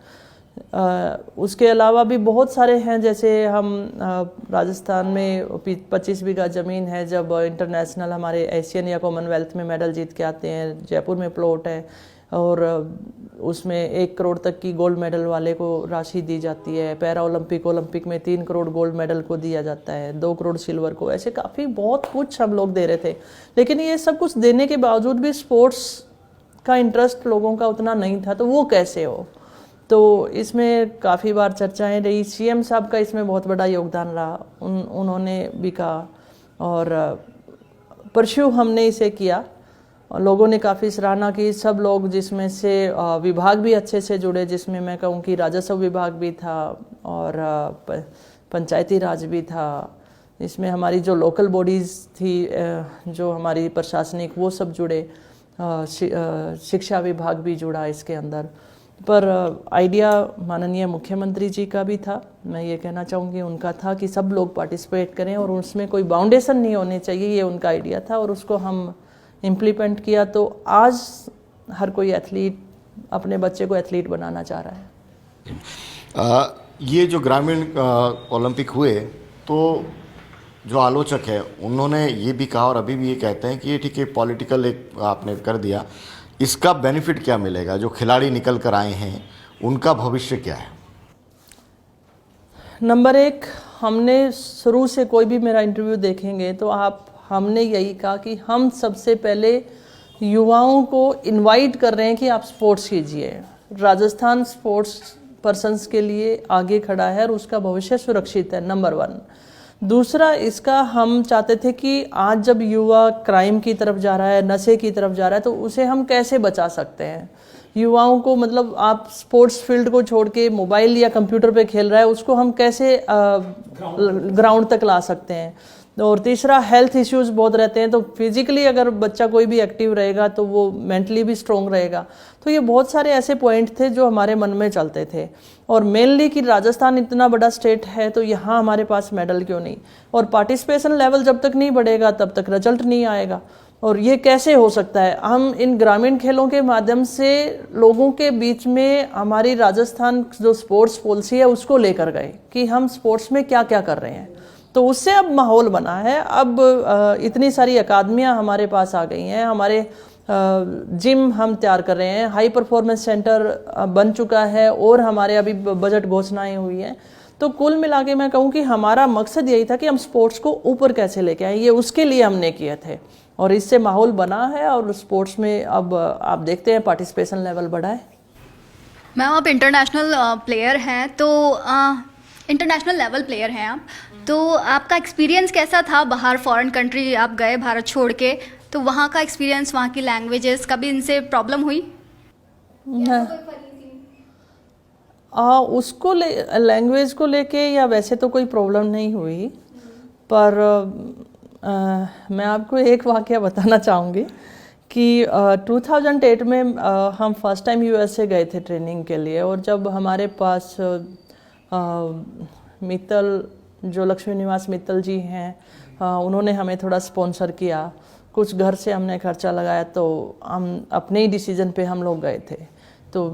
उसके अलावा भी बहुत सारे हैं, जैसे हम राजस्थान में 25 बीघा ज़मीन है, जब इंटरनेशनल हमारे एशियन या कॉमनवेल्थ में मेडल जीत के आते हैं। जयपुर में प्लॉट है और उसमें 1 करोड़ तक की गोल्ड मेडल वाले को राशि दी जाती है। पैरा ओलंपिक में 3 करोड़ गोल्ड मेडल को दिया जाता है, 2 करोड़ सिल्वर को। ऐसे काफ़ी बहुत कुछ हम लोग दे रहे थे, लेकिन ये सब कुछ देने के बावजूद भी स्पोर्ट्स का इंटरेस्ट लोगों का उतना नहीं था। तो वो कैसे हो, तो इसमें काफ़ी बार चर्चाएं रही। सीएम साहब का इसमें बहुत बड़ा योगदान रहा। उन्होंने भी कहा और परस्यू हमने इसे किया। लोगों ने काफ़ी सराहना की, सब लोग, जिसमें से विभाग भी अच्छे से जुड़े, जिसमें मैं कहूँ कि राजस्व विभाग भी था और पंचायती राज भी था। इसमें हमारी जो लोकल बॉडीज़ थी, जो हमारी प्रशासनिक, वो सब जुड़े। शिक्षा विभाग भी जुड़ा इसके अंदर। पर आइडिया माननीय मुख्यमंत्री जी का भी था। मैं ये कहना चाहूँगी उनका था कि सब लोग पार्टिसिपेट करें और उसमें कोई बाउंडेशन नहीं होने चाहिए, ये उनका आइडिया था और उसको हम इम्प्लीमेंट किया। तो आज हर कोई एथलीट अपने बच्चे को एथलीट बनाना चाह रहा है। ये जो ग्रामीण ओलंपिक हुए, तो जो आलोचक है उन्होंने ये भी कहा और अभी भी ये कहते हैं कि ये ठीक है, पॉलिटिकल एक आपने कर दिया, इसका बेनिफिट क्या मिलेगा? जो खिलाड़ी निकल कर आए हैं उनका भविष्य क्या है? नंबर 1, हमने शुरू से, कोई भी मेरा इंटरव्यू देखेंगे तो हमने यही कहा कि हम सबसे पहले युवाओं को इनवाइट कर रहे हैं कि आप स्पोर्ट्स कीजिए। राजस्थान स्पोर्ट्स पर्सन्स के लिए आगे खड़ा है और उसका भविष्य सुरक्षित है, नंबर 1। दूसरा, इसका हम चाहते थे कि आज जब युवा क्राइम की तरफ जा रहा है, नशे की तरफ जा रहा है, तो उसे हम कैसे बचा सकते हैं। युवाओं को, मतलब आप स्पोर्ट्स फील्ड को छोड़ के मोबाइल या कंप्यूटर पे खेल रहा है, उसको हम कैसे ग्राउंड तक ला सकते हैं। और तीसरा, हेल्थ इश्यूज बहुत रहते हैं, तो फिजिकली अगर बच्चा कोई भी एक्टिव रहेगा तो वो मेंटली भी स्ट्रोंग रहेगा। तो ये बहुत सारे ऐसे पॉइंट थे जो हमारे मन में चलते थे। और मेनली कि राजस्थान इतना बड़ा स्टेट है तो यहाँ हमारे पास मेडल क्यों नहीं, और पार्टिसिपेशन लेवल जब तक नहीं बढ़ेगा तब तक रिजल्ट नहीं आएगा। और ये कैसे हो सकता है? हम इन ग्रामीण खेलों के माध्यम से लोगों के बीच में हमारी राजस्थान जो स्पोर्ट्स पॉलिसी है उसको लेकर गए कि हम स्पोर्ट्स में क्या क्या कर रहे हैं। तो उससे अब माहौल बना है। अब इतनी सारी अकादमियां हमारे पास आ गई हैं, हमारे जिम हम तैयार कर रहे हैं, हाई परफॉर्मेंस सेंटर बन चुका है और हमारे अभी बजट घोषणाएं हुई हैं। तो कुल मिला के मैं कहूँ कि हमारा मकसद यही था कि हम स्पोर्ट्स को ऊपर कैसे लेके आए, ये उसके लिए हमने किए थे और इससे माहौल बना है और स्पोर्ट्स में अब आप देखते हैं पार्टिसिपेशन लेवल बढ़ा है। मैम, आप इंटरनेशनल प्लेयर हैं, तो इंटरनेशनल लेवल प्लेयर हैं आप, तो आपका एक्सपीरियंस कैसा था? बाहर फॉरेन कंट्री आप गए भारत छोड़ के, तो वहाँ का एक्सपीरियंस, वहाँ की लैंग्वेजेस, कभी इनसे प्रॉब्लम हुई? उसको लैंग्वेज को लेके या वैसे तो कोई प्रॉब्लम नहीं हुई, पर मैं आपको एक वाकया बताना चाहूँगी कि 2008 में हम फर्स्ट टाइम यूएसए गए थे ट्रेनिंग के लिए। और जब हमारे पास मित्तल, जो लक्ष्मी निवास मित्तल जी हैं, उन्होंने हमें थोड़ा स्पॉन्सर किया, कुछ घर से हमने खर्चा लगाया, तो हम अपने ही डिसीजन पे हम लोग गए थे। तो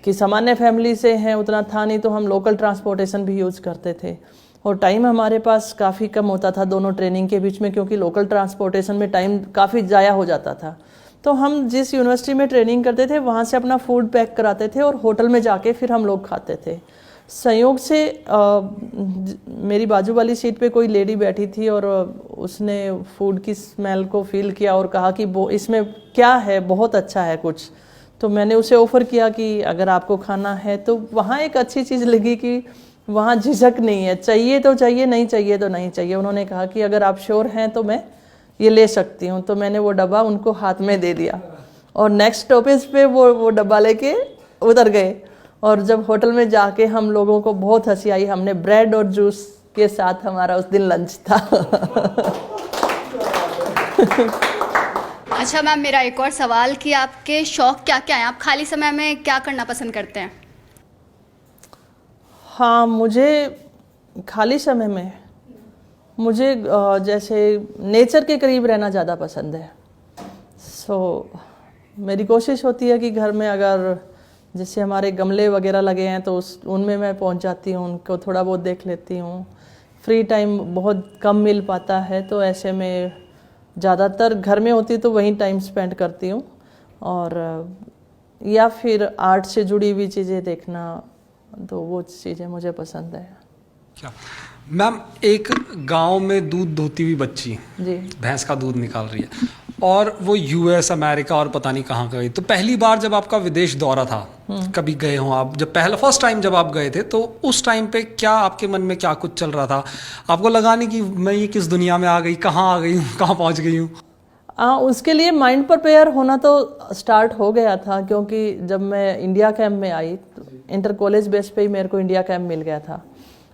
कि सामान्य फैमिली से हैं उतना था नहीं, तो हम लोकल ट्रांसपोर्टेशन भी यूज़ करते थे और टाइम हमारे पास काफ़ी कम होता था दोनों ट्रेनिंग के बीच में, क्योंकि लोकल ट्रांसपोर्टेशन में टाइम काफ़ी ज़ाया हो जाता था। तो हम जिस यूनिवर्सिटी में ट्रेनिंग करते थे वहाँ से अपना फूड पैक कराते थे और होटल में जाके फिर हम लोग खाते थे। संयोग से मेरी बाजू वाली सीट पे कोई लेडी बैठी थी और उसने फूड की स्मेल को फील किया और कहा कि इसमें क्या है, बहुत अच्छा है कुछ। तो मैंने उसे ऑफ़र किया कि अगर आपको खाना है तो। वहाँ एक अच्छी चीज़ लगी कि वहाँ झिझक नहीं है, चाहिए तो चाहिए, नहीं चाहिए तो नहीं चाहिए। उन्होंने कहा कि अगर आप श्योर हैं तो मैं ये ले सकती हूँ। तो मैंने वो डब्बा उनको हाथ में दे दिया और नेक्स्ट स्टॉपेज पे वो डब्बा लेके उतर गए। और जब होटल में जाके हम लोगों को बहुत हंसी आई, हमने ब्रेड और जूस के साथ हमारा उस दिन लंच था। अच्छा मैम, मेरा एक और सवाल कि आपके शौक क्या क्या हैं? आप खाली समय में क्या करना पसंद करते हैं? हाँ, मुझे खाली समय में मुझे जैसे नेचर के करीब रहना ज़्यादा पसंद है। सो मेरी कोशिश होती है कि घर में अगर जैसे हमारे गमले वगैरह लगे हैं तो उनमें मैं पहुंच जाती हूँ, उनको थोड़ा बहुत देख लेती हूँ। फ्री टाइम बहुत कम मिल पाता है तो ऐसे में ज़्यादातर घर में होती तो वहीं टाइम स्पेंड करती हूँ, और या फिर आर्ट से जुड़ी हुई चीज़ें देखना, तो वो चीज़ें मुझे पसंद है। क्या मैम, एक गांव में दूध धोती हुई बच्ची जी। भैंस का दूध निकाल रही है और वो यूएस, अमेरिका और पता नहीं कहाँ गई, तो पहली बार जब आपका विदेश दौरा था, कभी गए हो आप, जब फर्स्ट टाइम जब आप गए थे, तो उस टाइम पे क्या आपके मन में क्या कुछ चल रहा था? आपको लगा नहीं कि मैं ये किस दुनिया में आ गई, कहाँ आ गई हूँ, कहाँ पहुँच गई हूँ? उसके लिए माइंड प्रिपेयर होना तो स्टार्ट हो गया था, क्योंकि जब मैं इंडिया कैंप में आई तो इंटर कॉलेज बेस पे ही मेरे को इंडिया कैंप मिल गया था,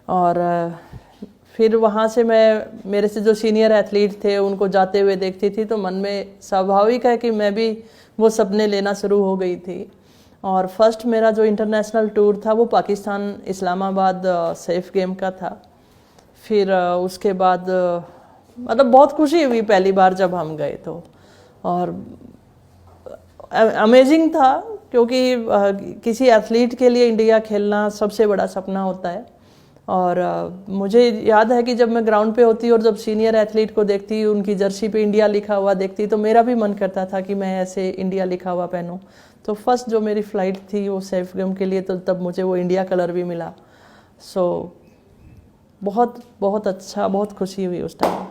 और फिर वहाँ से मैं मेरे से जो सीनियर एथलीट थे उनको जाते हुए देखती थी, तो मन में स्वाभाविक है कि मैं भी वो सपने लेना शुरू हो गई थी। और फर्स्ट मेरा जो इंटरनेशनल टूर था वो पाकिस्तान इस्लामाबाद सेफ गेम का था। फिर उसके बाद मतलब बहुत खुशी हुई पहली बार जब हम गए तो, और अमेजिंग था, क्योंकि किसी एथलीट के लिए इंडिया खेलना सबसे बड़ा सपना होता है। और मुझे याद है कि जब मैं ग्राउंड पे होती और जब सीनियर एथलीट को देखती, उनकी जर्सी पे इंडिया लिखा हुआ देखती, तो मेरा भी मन करता था कि मैं ऐसे इंडिया लिखा हुआ पहनूं। तो फर्स्ट जो मेरी फ़्लाइट थी वो सेफ गेम के लिए, तो तब मुझे वो इंडिया कलर भी मिला। सो बहुत बहुत अच्छा, बहुत खुशी हुई उस टाइम।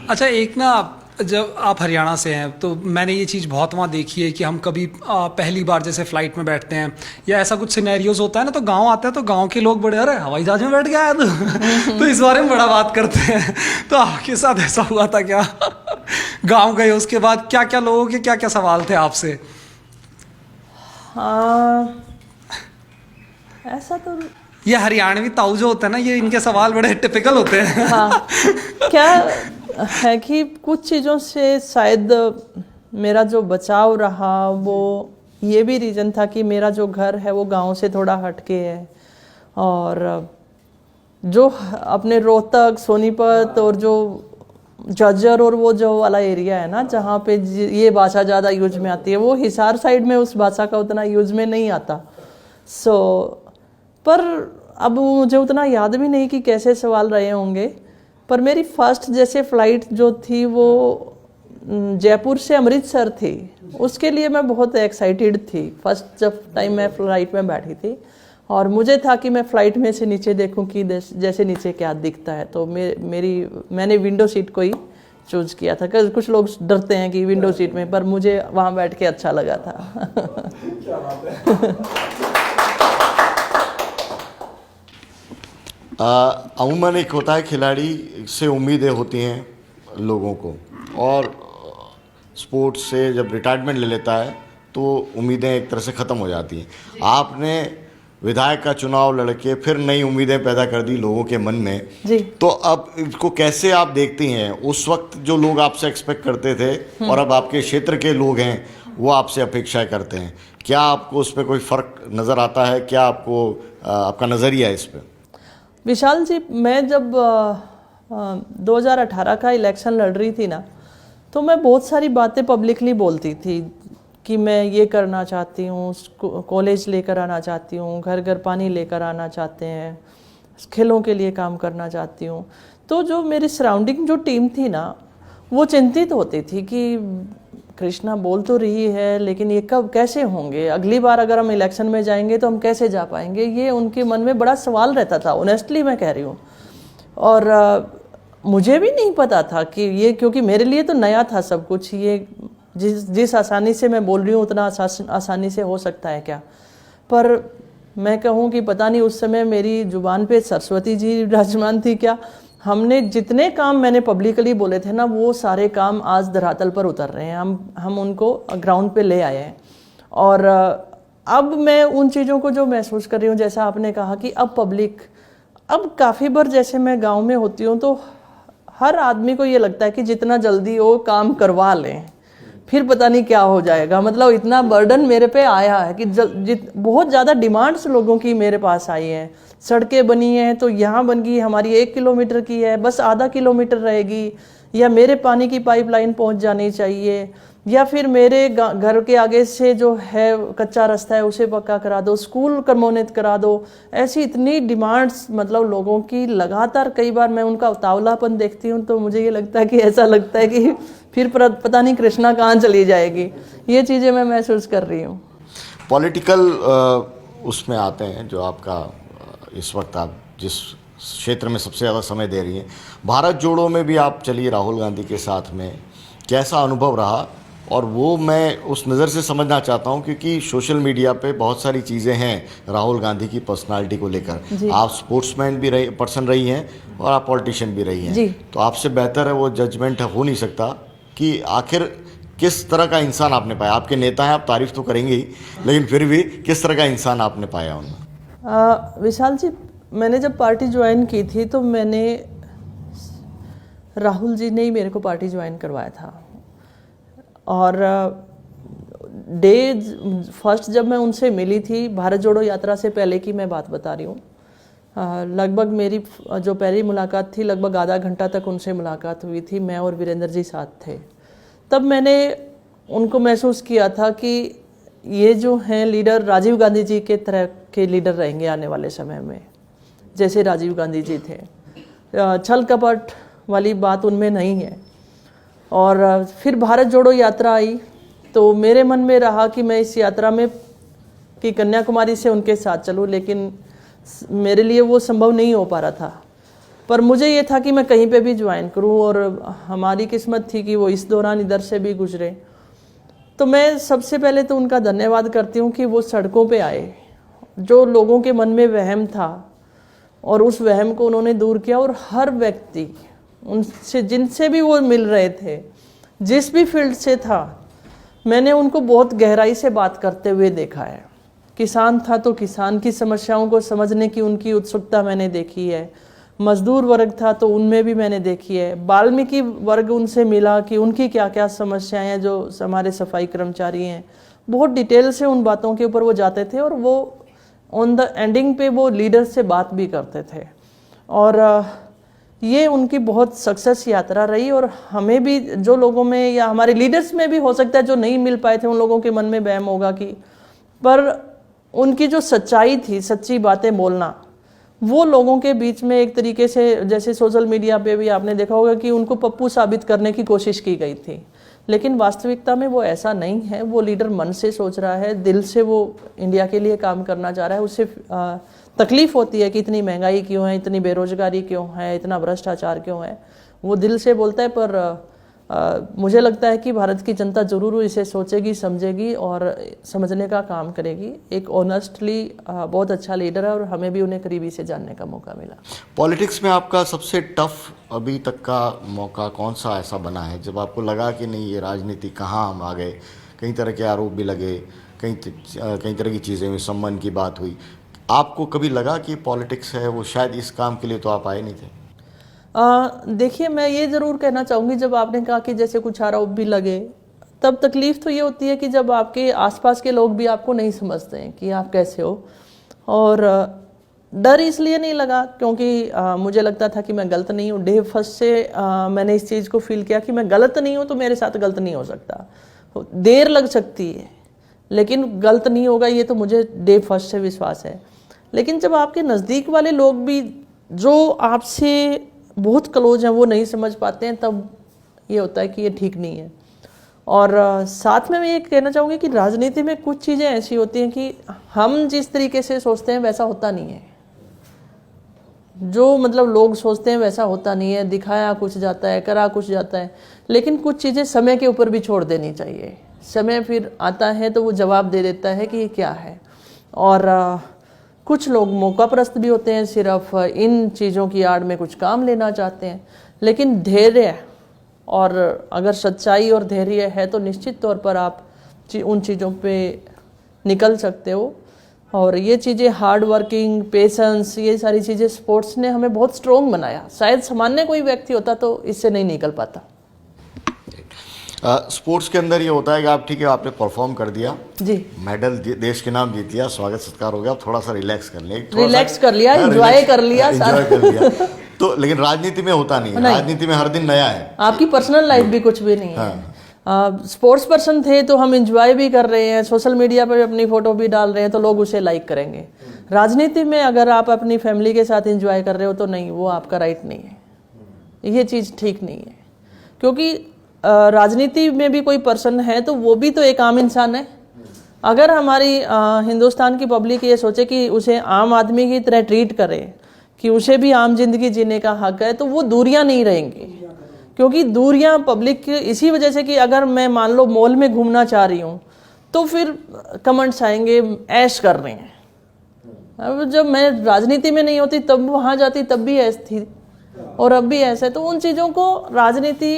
अच्छा, एक ना, जब आप हरियाणा से हैं तो मैंने ये चीज़ बहुत वहाँ देखी है कि हम कभी पहली बार जैसे फ़्लाइट में बैठते हैं या ऐसा कुछ सिनेरियोज होता है ना, तो गांव आते हैं तो गांव के लोग बड़े, अरे हवाई जहाज में बैठ गया है तो इस बारे में बड़ा बात करते हैं। तो आपके साथ ऐसा हुआ था क्या? गांव गए उसके बाद क्या क्या लोगों के क्या क्या सवाल थे आपसे? ऐसा तो ये हरियाणवी ताऊ जो होते हैं ना, ये इनके सवाल बड़े टिपिकल होते हैं। हाँ, क्या है कि कुछ चीज़ों से शायद मेरा जो बचाव रहा वो ये भी रीज़न था कि मेरा जो घर है वो गांव से थोड़ा हटके है, और जो अपने रोहतक, सोनीपत और जो झज्जर और वो जो वाला एरिया है ना जहाँ पे ये भाषा ज़्यादा यूज में आती है, वो हिसार साइड में उस भाषा का उतना यूज में नहीं आता। पर अब मुझे उतना याद भी नहीं कि कैसे सवाल रहे होंगे, पर मेरी फर्स्ट जैसे फ़्लाइट जो थी वो जयपुर से अमृतसर थी, उसके लिए मैं बहुत एक्साइटेड थी फर्स्ट जब टाइम मैं फ़्लाइट में बैठी थी, और मुझे था कि मैं फ़्लाइट में से नीचे देखूं कि जैसे नीचे क्या दिखता है। तो मैंने विंडो सीट को ही चूज़ किया था। कुछ लोग डरते हैं कि विंडो सीट में, पर मुझे वहाँ बैठ के अच्छा लगा था। अमूमन एक होता है, खिलाड़ी से उम्मीदें होती हैं लोगों को, और स्पोर्ट्स से जब रिटायरमेंट ले लेता है तो उम्मीदें एक तरह से ख़त्म हो जाती हैं। आपने विधायक का चुनाव लड़के फिर नई उम्मीदें पैदा कर दी लोगों के मन में जी। तो अब इसको कैसे आप देखती हैं? उस वक्त जो लोग आपसे एक्सपेक्ट करते थे और अब आपके क्षेत्र के लोग हैं वो आपसे अपेक्षाएं करते हैं, क्या आपको उस पर कोई फ़र्क नज़र आता है? क्या आपको आपका नज़रिया है इस पर? विशाल जी, मैं जब 2018 का इलेक्शन लड़ रही थी ना, तो मैं बहुत सारी बातें पब्लिकली बोलती थी कि मैं ये करना चाहती हूँ, कॉलेज लेकर आना चाहती हूँ, घर घर पानी लेकर आना चाहते हैं, खेलों के लिए काम करना चाहती हूँ। तो जो मेरी सराउंडिंग जो टीम थी ना, वो चिंतित होती थी कि कृष्णा बोल तो रही है लेकिन ये कब कैसे होंगे, अगली बार अगर हम इलेक्शन में जाएंगे तो हम कैसे जा पाएंगे, ये उनके मन में बड़ा सवाल रहता था। ऑनेस्टली मैं कह रही हूँ। और मुझे भी नहीं पता था कि ये, क्योंकि मेरे लिए तो नया था सब कुछ, ये जिस आसानी से मैं बोल रही हूँ उतना आसानी से हो सकता है क्या। पर मैं कहूँ कि पता नहीं उस समय मेरी जुबान पे सरस्वती जी विराजमान थी क्या, हमने जितने काम मैंने पब्लिकली बोले थे ना, वो सारे काम आज धरातल पर उतर रहे हैं। हम उनको ग्राउंड पे ले आए हैं। और अब मैं उन चीज़ों को जो महसूस कर रही हूँ, जैसा आपने कहा कि अब काफ़ी बार जैसे मैं गांव में होती हूँ तो हर आदमी को ये लगता है कि जितना जल्दी वो काम करवा लें, फिर पता नहीं क्या हो जाएगा। मतलब इतना बर्डन मेरे पे आया है कि बहुत ज़्यादा डिमांड्स लोगों की मेरे पास आई हैं। सड़कें बनी हैं तो यहाँ बन गई, हमारी 1 किलोमीटर की है, बस आधा किलोमीटर रहेगी, या मेरे पानी की पाइपलाइन पहुँच जानी चाहिए, या फिर मेरे घर के आगे से जो है कच्चा रास्ता है उसे पक्का करा दो, स्कूल क्रमोन्नत करा दो। ऐसी इतनी डिमांड्स मतलब लोगों की लगातार, कई बार मैं उनका उतावलापन देखती हूँ तो मुझे ये लगता है कि ऐसा लगता है कि फिर पता नहीं कृष्णा कहाँ चली जाएगी। ये चीज़ें मैं महसूस कर रही हूँ। पॉलिटिकल उसमें आते हैं जो आपका इस वक्त आप जिस क्षेत्र में सबसे ज़्यादा समय दे रही हैं, भारत जोड़ो में भी आप चलिए राहुल गांधी के साथ में, कैसा अनुभव रहा? और वो मैं उस नज़र से समझना चाहता हूँ क्योंकि सोशल मीडिया पे बहुत सारी चीज़ें हैं राहुल गांधी की पर्सनालिटी को लेकर। आप स्पोर्ट्समैन भी पर्सन रही हैं और आप पॉलिटिशियन भी रही हैं, तो आपसे बेहतर है वो जजमेंट हो नहीं सकता कि आखिर किस तरह का इंसान आपने पाया। आपके नेता हैं, आप तारीफ़ तो करेंगे ही, लेकिन फिर भी किस तरह का इंसान आपने पाया उनमें? विशाल जी, मैंने जब पार्टी ज्वाइन की थी तो मैंने, राहुल जी ने ही मेरे को पार्टी ज्वाइन करवाया था। और डे फर्स्ट जब मैं उनसे मिली थी, भारत जोड़ो यात्रा से पहले की मैं बात बता रही हूँ, लगभग मेरी जो पहली मुलाकात थी लगभग आधा घंटा तक उनसे मुलाकात हुई थी। मैं और वीरेंद्र जी साथ थे। तब मैंने उनको महसूस किया था कि ये जो हैं लीडर राजीव गांधी जी के तरह के लीडर रहेंगे आने वाले समय में, जैसे राजीव गांधी जी थे। छल कपट वाली बात उनमें नहीं है। और फिर भारत जोड़ो यात्रा आई तो मेरे मन में रहा कि मैं इस यात्रा में कि कन्याकुमारी से उनके साथ चलूं, लेकिन मेरे लिए वो संभव नहीं हो पा रहा था। पर मुझे ये था कि मैं कहीं पे भी ज्वाइन करूं, और हमारी किस्मत थी कि वो इस दौरान इधर से भी गुजरे। तो मैं सबसे पहले तो उनका धन्यवाद करती हूँ कि वो सड़कों पे आए, जो लोगों के मन में वहम था और उस वहम को उन्होंने दूर किया। और हर व्यक्ति उनसे जिनसे भी वो मिल रहे थे, जिस भी फील्ड से था, मैंने उनको बहुत गहराई से बात करते हुए देखा है। किसान था तो किसान की समस्याओं को समझने की उनकी उत्सुकता मैंने देखी है। मजदूर वर्ग था तो उनमें भी मैंने देखी है। वाल्मीकि वर्ग उनसे मिला कि उनकी क्या क्या समस्याएं हैं, जो हमारे सफाई कर्मचारी हैं। बहुत डिटेल से उन बातों के ऊपर वो जाते थे और वो ऑन द एंडिंग पे वो लीडर से बात भी करते थे। और ये उनकी बहुत सक्सेस यात्रा रही। और हमें भी, जो लोगों में या हमारे लीडर्स में भी हो सकता है जो नहीं मिल पाए थे, उन लोगों के मन में वहम होगा कि, पर उनकी जो सच्चाई थी, सच्ची बातें बोलना, वो लोगों के बीच में एक तरीके से, जैसे सोशल मीडिया पे भी आपने देखा होगा कि उनको पप्पू साबित करने की कोशिश की गई थी, लेकिन वास्तविकता में वो ऐसा नहीं है। वो लीडर मन से सोच रहा है, दिल से वो इंडिया के लिए काम करना चाह रहा है। उसे तकलीफ होती है कि इतनी महंगाई क्यों है, इतनी बेरोजगारी क्यों है, इतना भ्रष्टाचार क्यों है। वो दिल से बोलता है। पर मुझे लगता है कि भारत की जनता जरूर इसे सोचेगी, समझेगी और समझने का काम करेगी। एक ऑनेस्टली बहुत अच्छा लीडर है और हमें भी उन्हें करीबी से जानने का मौका मिला। पॉलिटिक्स में आपका सबसे टफ अभी तक का मौका कौन सा ऐसा बना है जब आपको लगा कि नहीं, ये राजनीति कहाँ हम आ गए? कई तरह के आरोप भी लगे, कई तरह की चीज़ें हुई, सम्मान की बात हुई। आपको कभी लगा कि पॉलिटिक्स है वो शायद इस काम के लिए तो आप आए नहीं थे? देखिए, मैं ये ज़रूर कहना चाहूँगी, जब आपने कहा कि जैसे कुछ आरोप भी लगे, तब तकलीफ़ तो ये होती है कि जब आपके आसपास के लोग भी आपको नहीं समझते हैं कि आप कैसे हो। और डर इसलिए नहीं लगा क्योंकि मुझे लगता था कि मैं गलत नहीं हूँ। डे फर्स्ट से मैंने इस चीज़ को फील किया कि मैं गलत नहीं हूँ तो मेरे साथ गलत नहीं हो सकता। देर लग सकती है लेकिन गलत नहीं होगा, ये तो मुझे डे फर्स्ट से विश्वास है। लेकिन जब आपके नज़दीक वाले लोग भी जो आपसे बहुत क्लोज हैं वो नहीं समझ पाते हैं, तब ये होता है कि ये ठीक नहीं है। और साथ में मैं ये कहना चाहूँगी कि राजनीति में कुछ चीज़ें ऐसी होती हैं कि हम जिस तरीके से सोचते हैं वैसा होता नहीं है। जो मतलब लोग सोचते हैं वैसा होता नहीं है। दिखाया कुछ जाता है, करा कुछ जाता है। लेकिन कुछ चीज़ें समय के ऊपर भी छोड़ देनी चाहिए। समय फिर आता है तो वो जवाब दे देता है कि ये क्या है। और कुछ लोग मौकापरस्त भी होते हैं, सिर्फ इन चीज़ों की आड़ में कुछ काम लेना चाहते हैं। लेकिन धैर्य और अगर सच्चाई और धैर्य है तो निश्चित तौर पर आप उन चीज़ों पे निकल सकते हो। और ये चीज़ें हार्ड वर्किंग, पेशेंस, ये सारी चीज़ें स्पोर्ट्स ने हमें बहुत स्ट्रॉन्ग बनाया। शायद सामान्य कोई व्यक्ति होता तो इससे नहीं निकल पाता। स्पोर्ट्स के अंदर ये होता है कि आप ठीक है आपने परफॉर्म कर दिया, जी मेडल देश के नाम जीत लिया, स्वागत सत्कार हो गया, अब थोड़ा सा रिलैक्स कर लिया, रिलैक्स कर लिया, एंजॉय कर लिया एंजॉय कर लिया। तो लेकिन राजनीति में होता नहीं है, राजनीति में हर दिन नया है, आपकी पर्सनल लाइफ भी कुछ भी नहीं है। स्पोर्ट्स पर्सन थे तो हम एंजॉय भी कर रहे हैं, सोशल मीडिया पर अपनी फोटो भी डाल रहे हैं तो लोग उसे लाइक करेंगे। राजनीति में अगर आप अपनी फैमिली के साथ एंजॉय कर रहे हो तो नहीं, वो आपका राइट नहीं है, ये चीज़ ठीक नहीं है। क्योंकि राजनीति में भी कोई पर्सन है तो वो भी तो एक आम इंसान है। अगर हमारी हिंदुस्तान की पब्लिक ये सोचे कि उसे आम आदमी की तरह ट्रीट करे, कि उसे भी आम जिंदगी जीने का हक है, तो वो दूरियां नहीं रहेंगी। क्योंकि दूरियां पब्लिक इसी वजह से कि अगर मैं मान लो मॉल में घूमना चाह रही हूँ तो फिर कमेंट्स आएंगे ऐश कर रहे हैं। अब जब मैं राजनीति में नहीं होती तब वहाँ जाती तब भी ऐश थी और अब भी ऐसा है। तो उन चीज़ों को राजनीति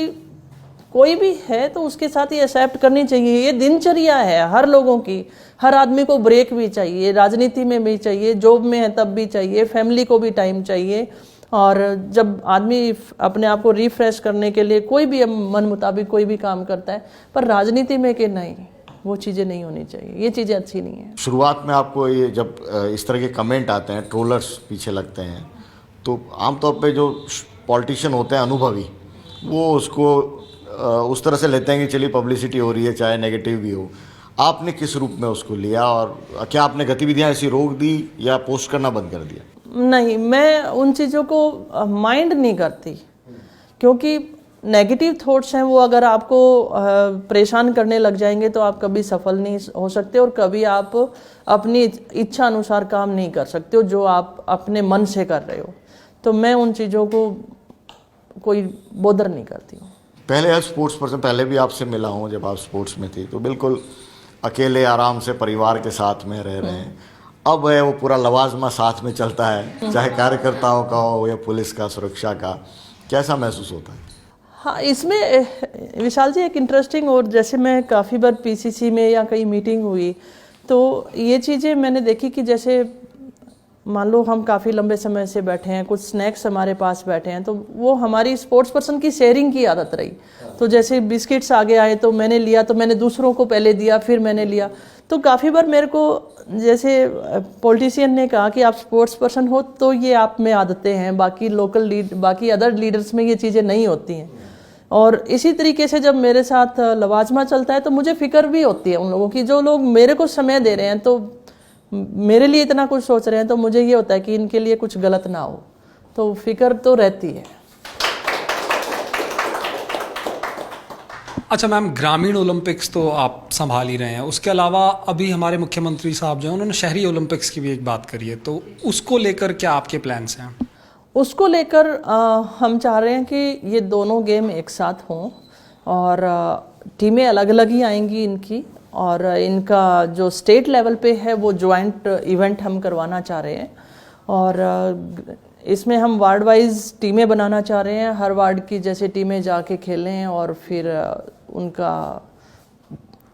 कोई भी है तो उसके साथ ही एक्सेप्ट करनी चाहिए। ये दिनचर्या है हर लोगों की, हर आदमी को ब्रेक भी चाहिए, राजनीति में भी चाहिए, जॉब में है तब भी चाहिए, फैमिली को भी टाइम चाहिए। और जब आदमी अपने आप को रिफ्रेश करने के लिए कोई भी मन मुताबिक कोई भी काम करता है, पर राजनीति में कि नहीं, वो चीज़ें नहीं होनी चाहिए, ये चीज़ें अच्छी नहीं है। शुरुआत में आपको ये जब इस तरह के कमेंट आते हैं, ट्रोलर्स पीछे लगते हैं, तो आमतौर पे जो पॉलिटिशियन होते हैं अनुभवी, वो उसको उस तरह से लेते हैं कि चलिए पब्लिसिटी हो रही है, चाहे नेगेटिव भी हो। आपने किस रूप में उसको लिया और क्या आपने गतिविधियां ऐसी रोक दी या पोस्ट करना बंद कर दिया? नहीं, मैं उन चीज़ों को माइंड नहीं करती, क्योंकि नेगेटिव थॉट्स हैं वो अगर आपको परेशान करने लग जाएंगे तो आप कभी सफल नहीं हो सकते और कभी आप अपनी इच्छा अनुसार काम नहीं कर सकते हो जो आप अपने मन से कर रहे हो। तो मैं उन चीज़ों को कोई बोदर नहीं करती हूँ। पहले आप स्पोर्ट्स पर्सन, पहले भी आपसे मिला हूँ जब आप स्पोर्ट्स में थी, तो बिल्कुल अकेले आराम से परिवार के साथ में रह रहे हैं। अब है वो पूरा लवाजमा साथ में चलता है, चाहे कार्यकर्ताओं का हो या पुलिस का, सुरक्षा का, कैसा महसूस होता है? हाँ, इसमें विशाल जी एक इंटरेस्टिंग, और जैसे मैं काफ़ी बार पीसीसी में या कहीं मीटिंग हुई तो ये चीज़ें मैंने देखी कि जैसे मान लो हम काफ़ी लंबे समय से बैठे हैं, कुछ स्नैक्स हमारे पास बैठे हैं, तो वो हमारी स्पोर्ट्स पर्सन की शेयरिंग की आदत रही। तो जैसे बिस्किट्स आगे आए तो मैंने लिया, तो मैंने दूसरों को पहले दिया, फिर मैंने लिया। तो काफ़ी बार मेरे को जैसे पॉलिटिशियन ने कहा कि आप स्पोर्ट्स पर्सन हो तो ये आप में आदतें हैं, बाकी अदर लीडर्स में ये चीज़ें नहीं होती हैं। और इसी तरीके से जब मेरे साथ लवाजमा चलता है तो मुझे फिक्र भी होती है उन लोगों की, जो लोग मेरे को समय दे रहे हैं, तो मेरे लिए इतना कुछ सोच रहे हैं, तो मुझे ये होता है कि इनके लिए कुछ गलत ना हो, तो फिक्र तो रहती है। अच्छा मैम, ग्रामीण ओलंपिक्स तो आप संभाल ही रहे हैं, उसके अलावा अभी हमारे मुख्यमंत्री साहब जो हैं उन्होंने शहरी ओलंपिक्स की भी एक बात करी है, तो उसको लेकर क्या आपके प्लान्स हैं? उसको लेकर हम चाह रहे हैं कि ये दोनों गेम एक साथ हों और टीमें अलग अलग ही आएंगी इनकी, और इनका जो स्टेट लेवल पे है वो जॉइंट इवेंट हम करवाना चाह रहे हैं। और इसमें हम वार्ड वाइज टीमें बनाना चाह रहे हैं, हर वार्ड की जैसे टीमें जाके खेलें और फिर उनका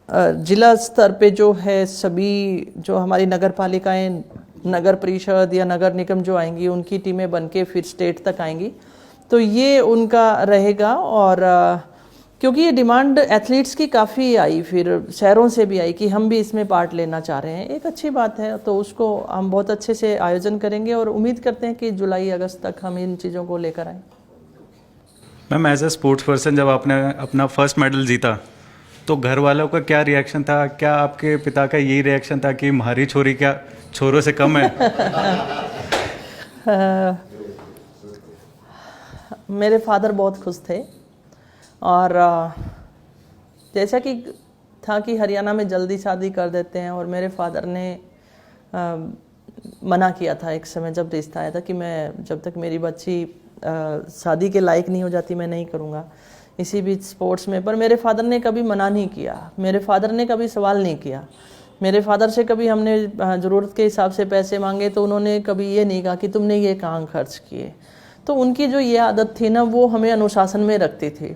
जिला स्तर पे जो है सभी जो हमारी नगर पालिकाएँ, नगर परिषद या नगर निगम जो आएंगी उनकी टीमें बनके फिर स्टेट तक आएंगी। तो ये उनका रहेगा। और क्योंकि ये डिमांड एथलीट्स की काफ़ी आई, फिर शहरों से भी आई कि हम भी इसमें पार्ट लेना चाह रहे हैं, एक अच्छी बात है। तो उसको हम बहुत अच्छे से आयोजन करेंगे और उम्मीद करते हैं कि जुलाई अगस्त तक हम इन चीज़ों को लेकर आएँ। Ma'am, as a sports person जब आपने अपना फर्स्ट मेडल जीता तो घर वालों का क्या रिएक्शन था? क्या आपके पिता का यही रिएक्शन था कि हमारी छोरी क्या छोरों से कम है? मेरे फादर बहुत खुश थे, और जैसा कि था कि हरियाणा में जल्दी शादी कर देते हैं, और मेरे फादर ने मना किया था एक समय जब रिश्ता आया था कि मैं जब तक मेरी बच्ची शादी के लायक नहीं हो जाती मैं नहीं करूँगा इसी बीच स्पोर्ट्स में। पर मेरे फादर ने कभी मना नहीं किया, मेरे फादर ने कभी सवाल नहीं किया। मेरे फादर से कभी हमने ज़रूरत के हिसाब से पैसे मांगे तो उन्होंने कभी ये नहीं कहा कि तुमने ये कहाँ खर्च किए। तो उनकी जो ये आदत थी ना, वो हमें अनुशासन में रखती थी।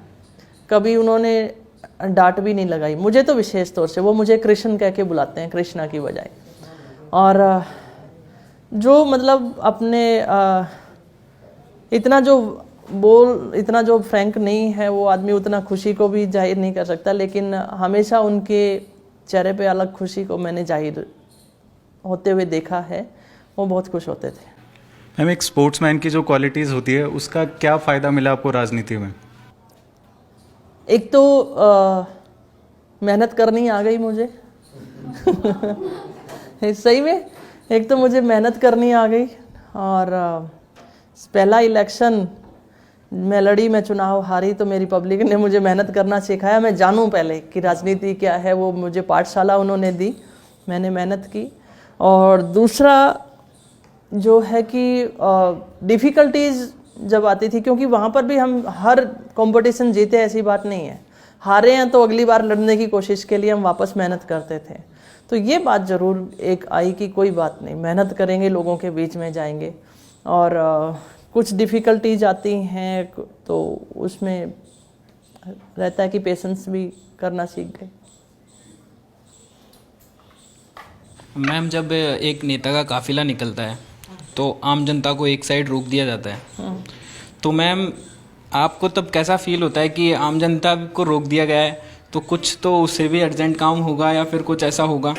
कभी उन्होंने डांट भी नहीं लगाई मुझे, तो विशेष तौर से वो मुझे कृष्ण कह के बुलाते हैं, कृष्णा की बजाय। और जो मतलब अपने इतना जो बोल इतना जो फ्रैंक नहीं है वो आदमी उतना खुशी को भी जाहिर नहीं कर सकता, लेकिन हमेशा उनके चेहरे पे अलग खुशी को मैंने जाहिर होते हुए देखा है। वो बहुत खुश होते थे। मैम, एक स्पोर्ट्समैन की जो क्वालिटीज़ होती है उसका क्या फ़ायदा मिला आपको राजनीति में? एक तो मेहनत करनी आ गई मुझे सही में, एक तो मुझे मेहनत करनी आ गई, और पहला इलेक्शन मैं लड़ी, मैं चुनाव हारी, तो मेरी पब्लिक ने मुझे मेहनत करना सिखाया। मैं जानूं पहले कि राजनीति क्या है, वो मुझे पाठशाला उन्होंने दी, मैंने मेहनत की। और दूसरा जो है कि डिफ़िकल्टीज़ जब आती थी, क्योंकि वहाँ पर भी हम हर कंपटीशन जीते ऐसी बात नहीं है, हारे हैं तो अगली बार लड़ने की कोशिश के लिए हम वापस मेहनत करते थे। तो ये बात ज़रूर एक आई कि कोई बात नहीं, मेहनत करेंगे, लोगों के बीच में जाएंगे। और कुछ डिफ़िकल्टीज आती हैं तो उसमें रहता है कि पेशेंस भी करना सीख गए। मैम, जब एक नेता का काफिला निकलता है तो आम जनता को एक साइड रोक दिया जाता है, तो मैम आपको तब कैसा फील होता है कि आम जनता को रोक दिया गया है, तो कुछ तो उससे भी अर्जेंट काम होगा या फिर कुछ ऐसा होगा?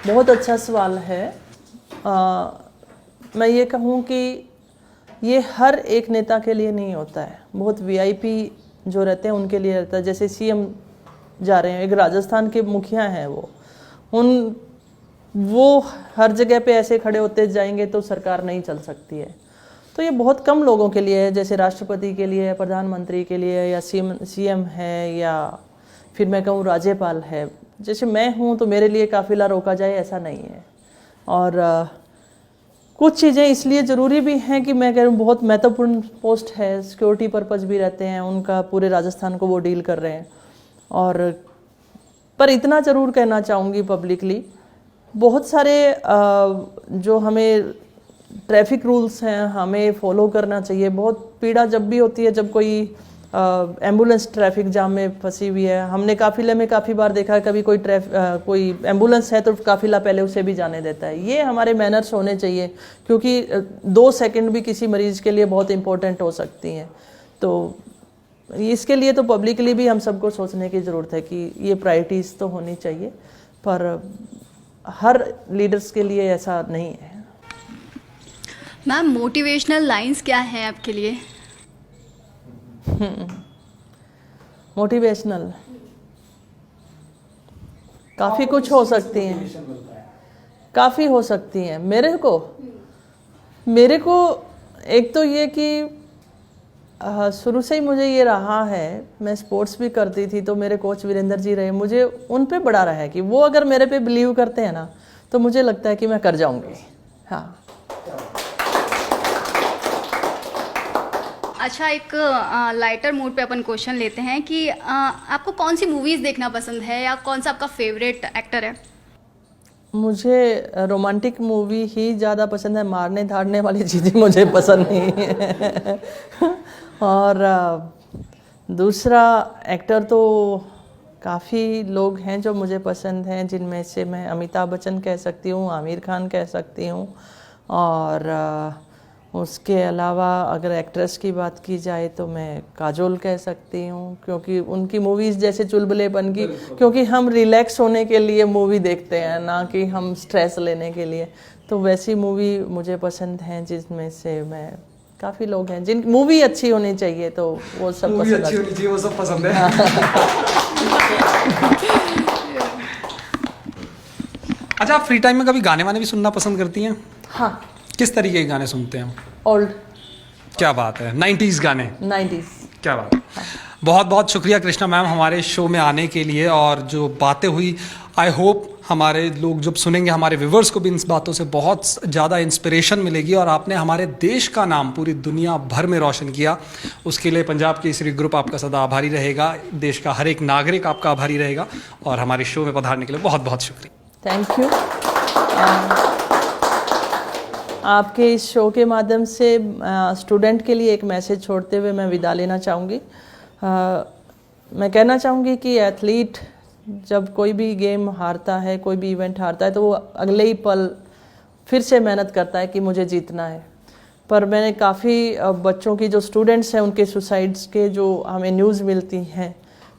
बहुत अच्छा सवाल है। मैं ये कहूँ कि ये हर एक नेता के लिए नहीं होता है, बहुत वीआईपी जो रहते हैं उनके लिए रहता है। जैसे सीएम जा रहे हैं, एक राजस्थान के मुखिया हैं, वो हर जगह पे ऐसे खड़े होते जाएंगे तो सरकार नहीं चल सकती है। तो ये बहुत कम लोगों के लिए है, जैसे राष्ट्रपति के लिए, प्रधानमंत्री के लिए, या सीएम है, या फिर मैं कहूँ राज्यपाल है। जैसे मैं हूँ तो मेरे लिए काफिला रोका जाए ऐसा नहीं है। और कुछ चीज़ें इसलिए ज़रूरी भी हैं कि मैं कह रहा हूँ बहुत महत्वपूर्ण पोस्ट है, सिक्योरिटी पर्पज़ भी रहते हैं उनका, पूरे राजस्थान को वो डील कर रहे हैं। और पर इतना ज़रूर कहना चाहूँगी पब्लिकली, बहुत सारे जो हमें ट्रैफिक रूल्स हैं हमें फॉलो करना चाहिए। बहुत पीड़ा जब भी होती है जब कोई एम्बुलेंस ट्रैफिक जाम में फंसी हुई है। हमने काफिले में काफ़ी बार देखा है, कभी कोई एम्बुलेंस है तो काफिला पहले उसे भी जाने देता है। ये हमारे मैनर्स होने चाहिए, क्योंकि 2 सेकंड भी किसी मरीज़ के लिए बहुत इंपॉर्टेंट हो सकती हैं। तो इसके लिए तो पब्लिकली भी हम सबको सोचने की ज़रूरत है कि ये प्रायोरिटीज़ तो होनी चाहिए, पर हर लीडर्स के लिए ऐसा नहीं है। मैम, मोटिवेशनल लाइंस क्या हैं आपके लिए? मोटिवेशनल काफ़ी कुछ हो सकती हैं, काफ़ी हो सकती हैं। मेरे को एक तो ये कि शुरू से ही मुझे ये रहा है, मैं स्पोर्ट्स भी करती थी तो मेरे कोच वीरेंद्र जी रहे, मुझे उन पे बड़ा रहा है कि वो अगर मेरे पे बिलीव करते हैं ना तो मुझे लगता है कि मैं कर जाऊंगी। हाँ। अच्छा, एक लाइटर मूड पे अपन क्वेश्चन लेते हैं कि आपको कौन सी मूवीज़ देखना पसंद है या कौन सा आपका फेवरेट एक्टर है? मुझे रोमांटिक मूवी ही ज़्यादा पसंद है, मारने धाड़ने वाली चीज़ें मुझे पसंद नहीं है। और दूसरा एक्टर तो काफ़ी लोग हैं जो मुझे पसंद हैं, जिनमें से मैं अमिताभ बच्चन कह सकती हूँ, आमिर खान कह सकती हूँ, और उसके अलावा अगर एक्ट्रेस की बात की जाए तो मैं काजोल कह सकती हूँ, क्योंकि उनकी मूवीज़ जैसे चुलबुलेपन की, क्योंकि हम रिलैक्स होने के लिए मूवी देखते हैं ना कि हम स्ट्रेस लेने के लिए, तो वैसी मूवी मुझे पसंद हैं। जिसमें से मैं काफ़ी लोग हैं जिन मूवी अच्छी होनी चाहिए तो वो सब मूवी पसंद अच्छी आती होनी चाहिए, वो सब पसंद है। अच्छा, आप फ्री टाइम में कभी गाने वाने भी सुनना पसंद करती हैं? हाँ। किस तरीके के गाने सुनते हैं? ओल्ड। क्या बात है, 90s गाने। 90s। क्या बात है। बहुत बहुत शुक्रिया कृष्णा मैम हमारे शो में आने के लिए, और जो बातें हुई आई होप हमारे लोग जब सुनेंगे, हमारे व्यूवर्स को भी इन बातों से बहुत ज़्यादा इंस्पिरेशन मिलेगी, और आपने हमारे देश का नाम पूरी दुनिया भर में रोशन किया। उसके लिए पंजाब केसरी ग्रुप आपका सदा आभारी रहेगा, देश का हर एक नागरिक आपका आभारी रहेगा, और हमारे शो में पधारने के लिए बहुत बहुत शुक्रिया। Thank you. आपके इस शो के माध्यम से स्टूडेंट के लिए एक मैसेज छोड़ते हुए मैं विदा लेना चाहूँगी। मैं कहना चाहूँगी कि एथलीट जब कोई भी गेम हारता है, कोई भी इवेंट हारता है, तो वो अगले ही पल फिर से मेहनत करता है कि मुझे जीतना है। पर मैंने काफ़ी बच्चों की जो स्टूडेंट्स हैं उनके सुसाइड्स के जो हमें न्यूज़ मिलती हैं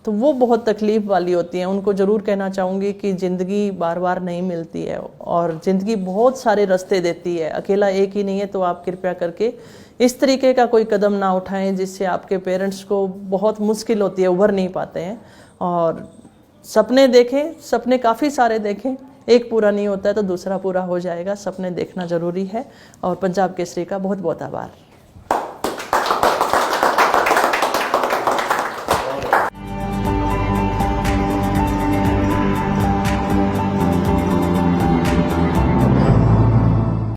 तो वो बहुत तकलीफ़ वाली होती हैं। उनको ज़रूर कहना चाहूँगी कि ज़िंदगी बार बार नहीं मिलती है और ज़िंदगी बहुत सारे रास्ते देती है, अकेला एक ही नहीं है। तो आप कृपया करके इस तरीके का कोई कदम ना उठाएं जिससे आपके पेरेंट्स को बहुत मुश्किल होती है, उभर नहीं पाते हैं। और सपने देखें, सपने काफ़ी सारे देखें, एक पूरा नहीं होता है तो दूसरा पूरा हो जाएगा। सपने देखना ज़रूरी है। और पंजाब केसरी का बहुत बहुत आभार।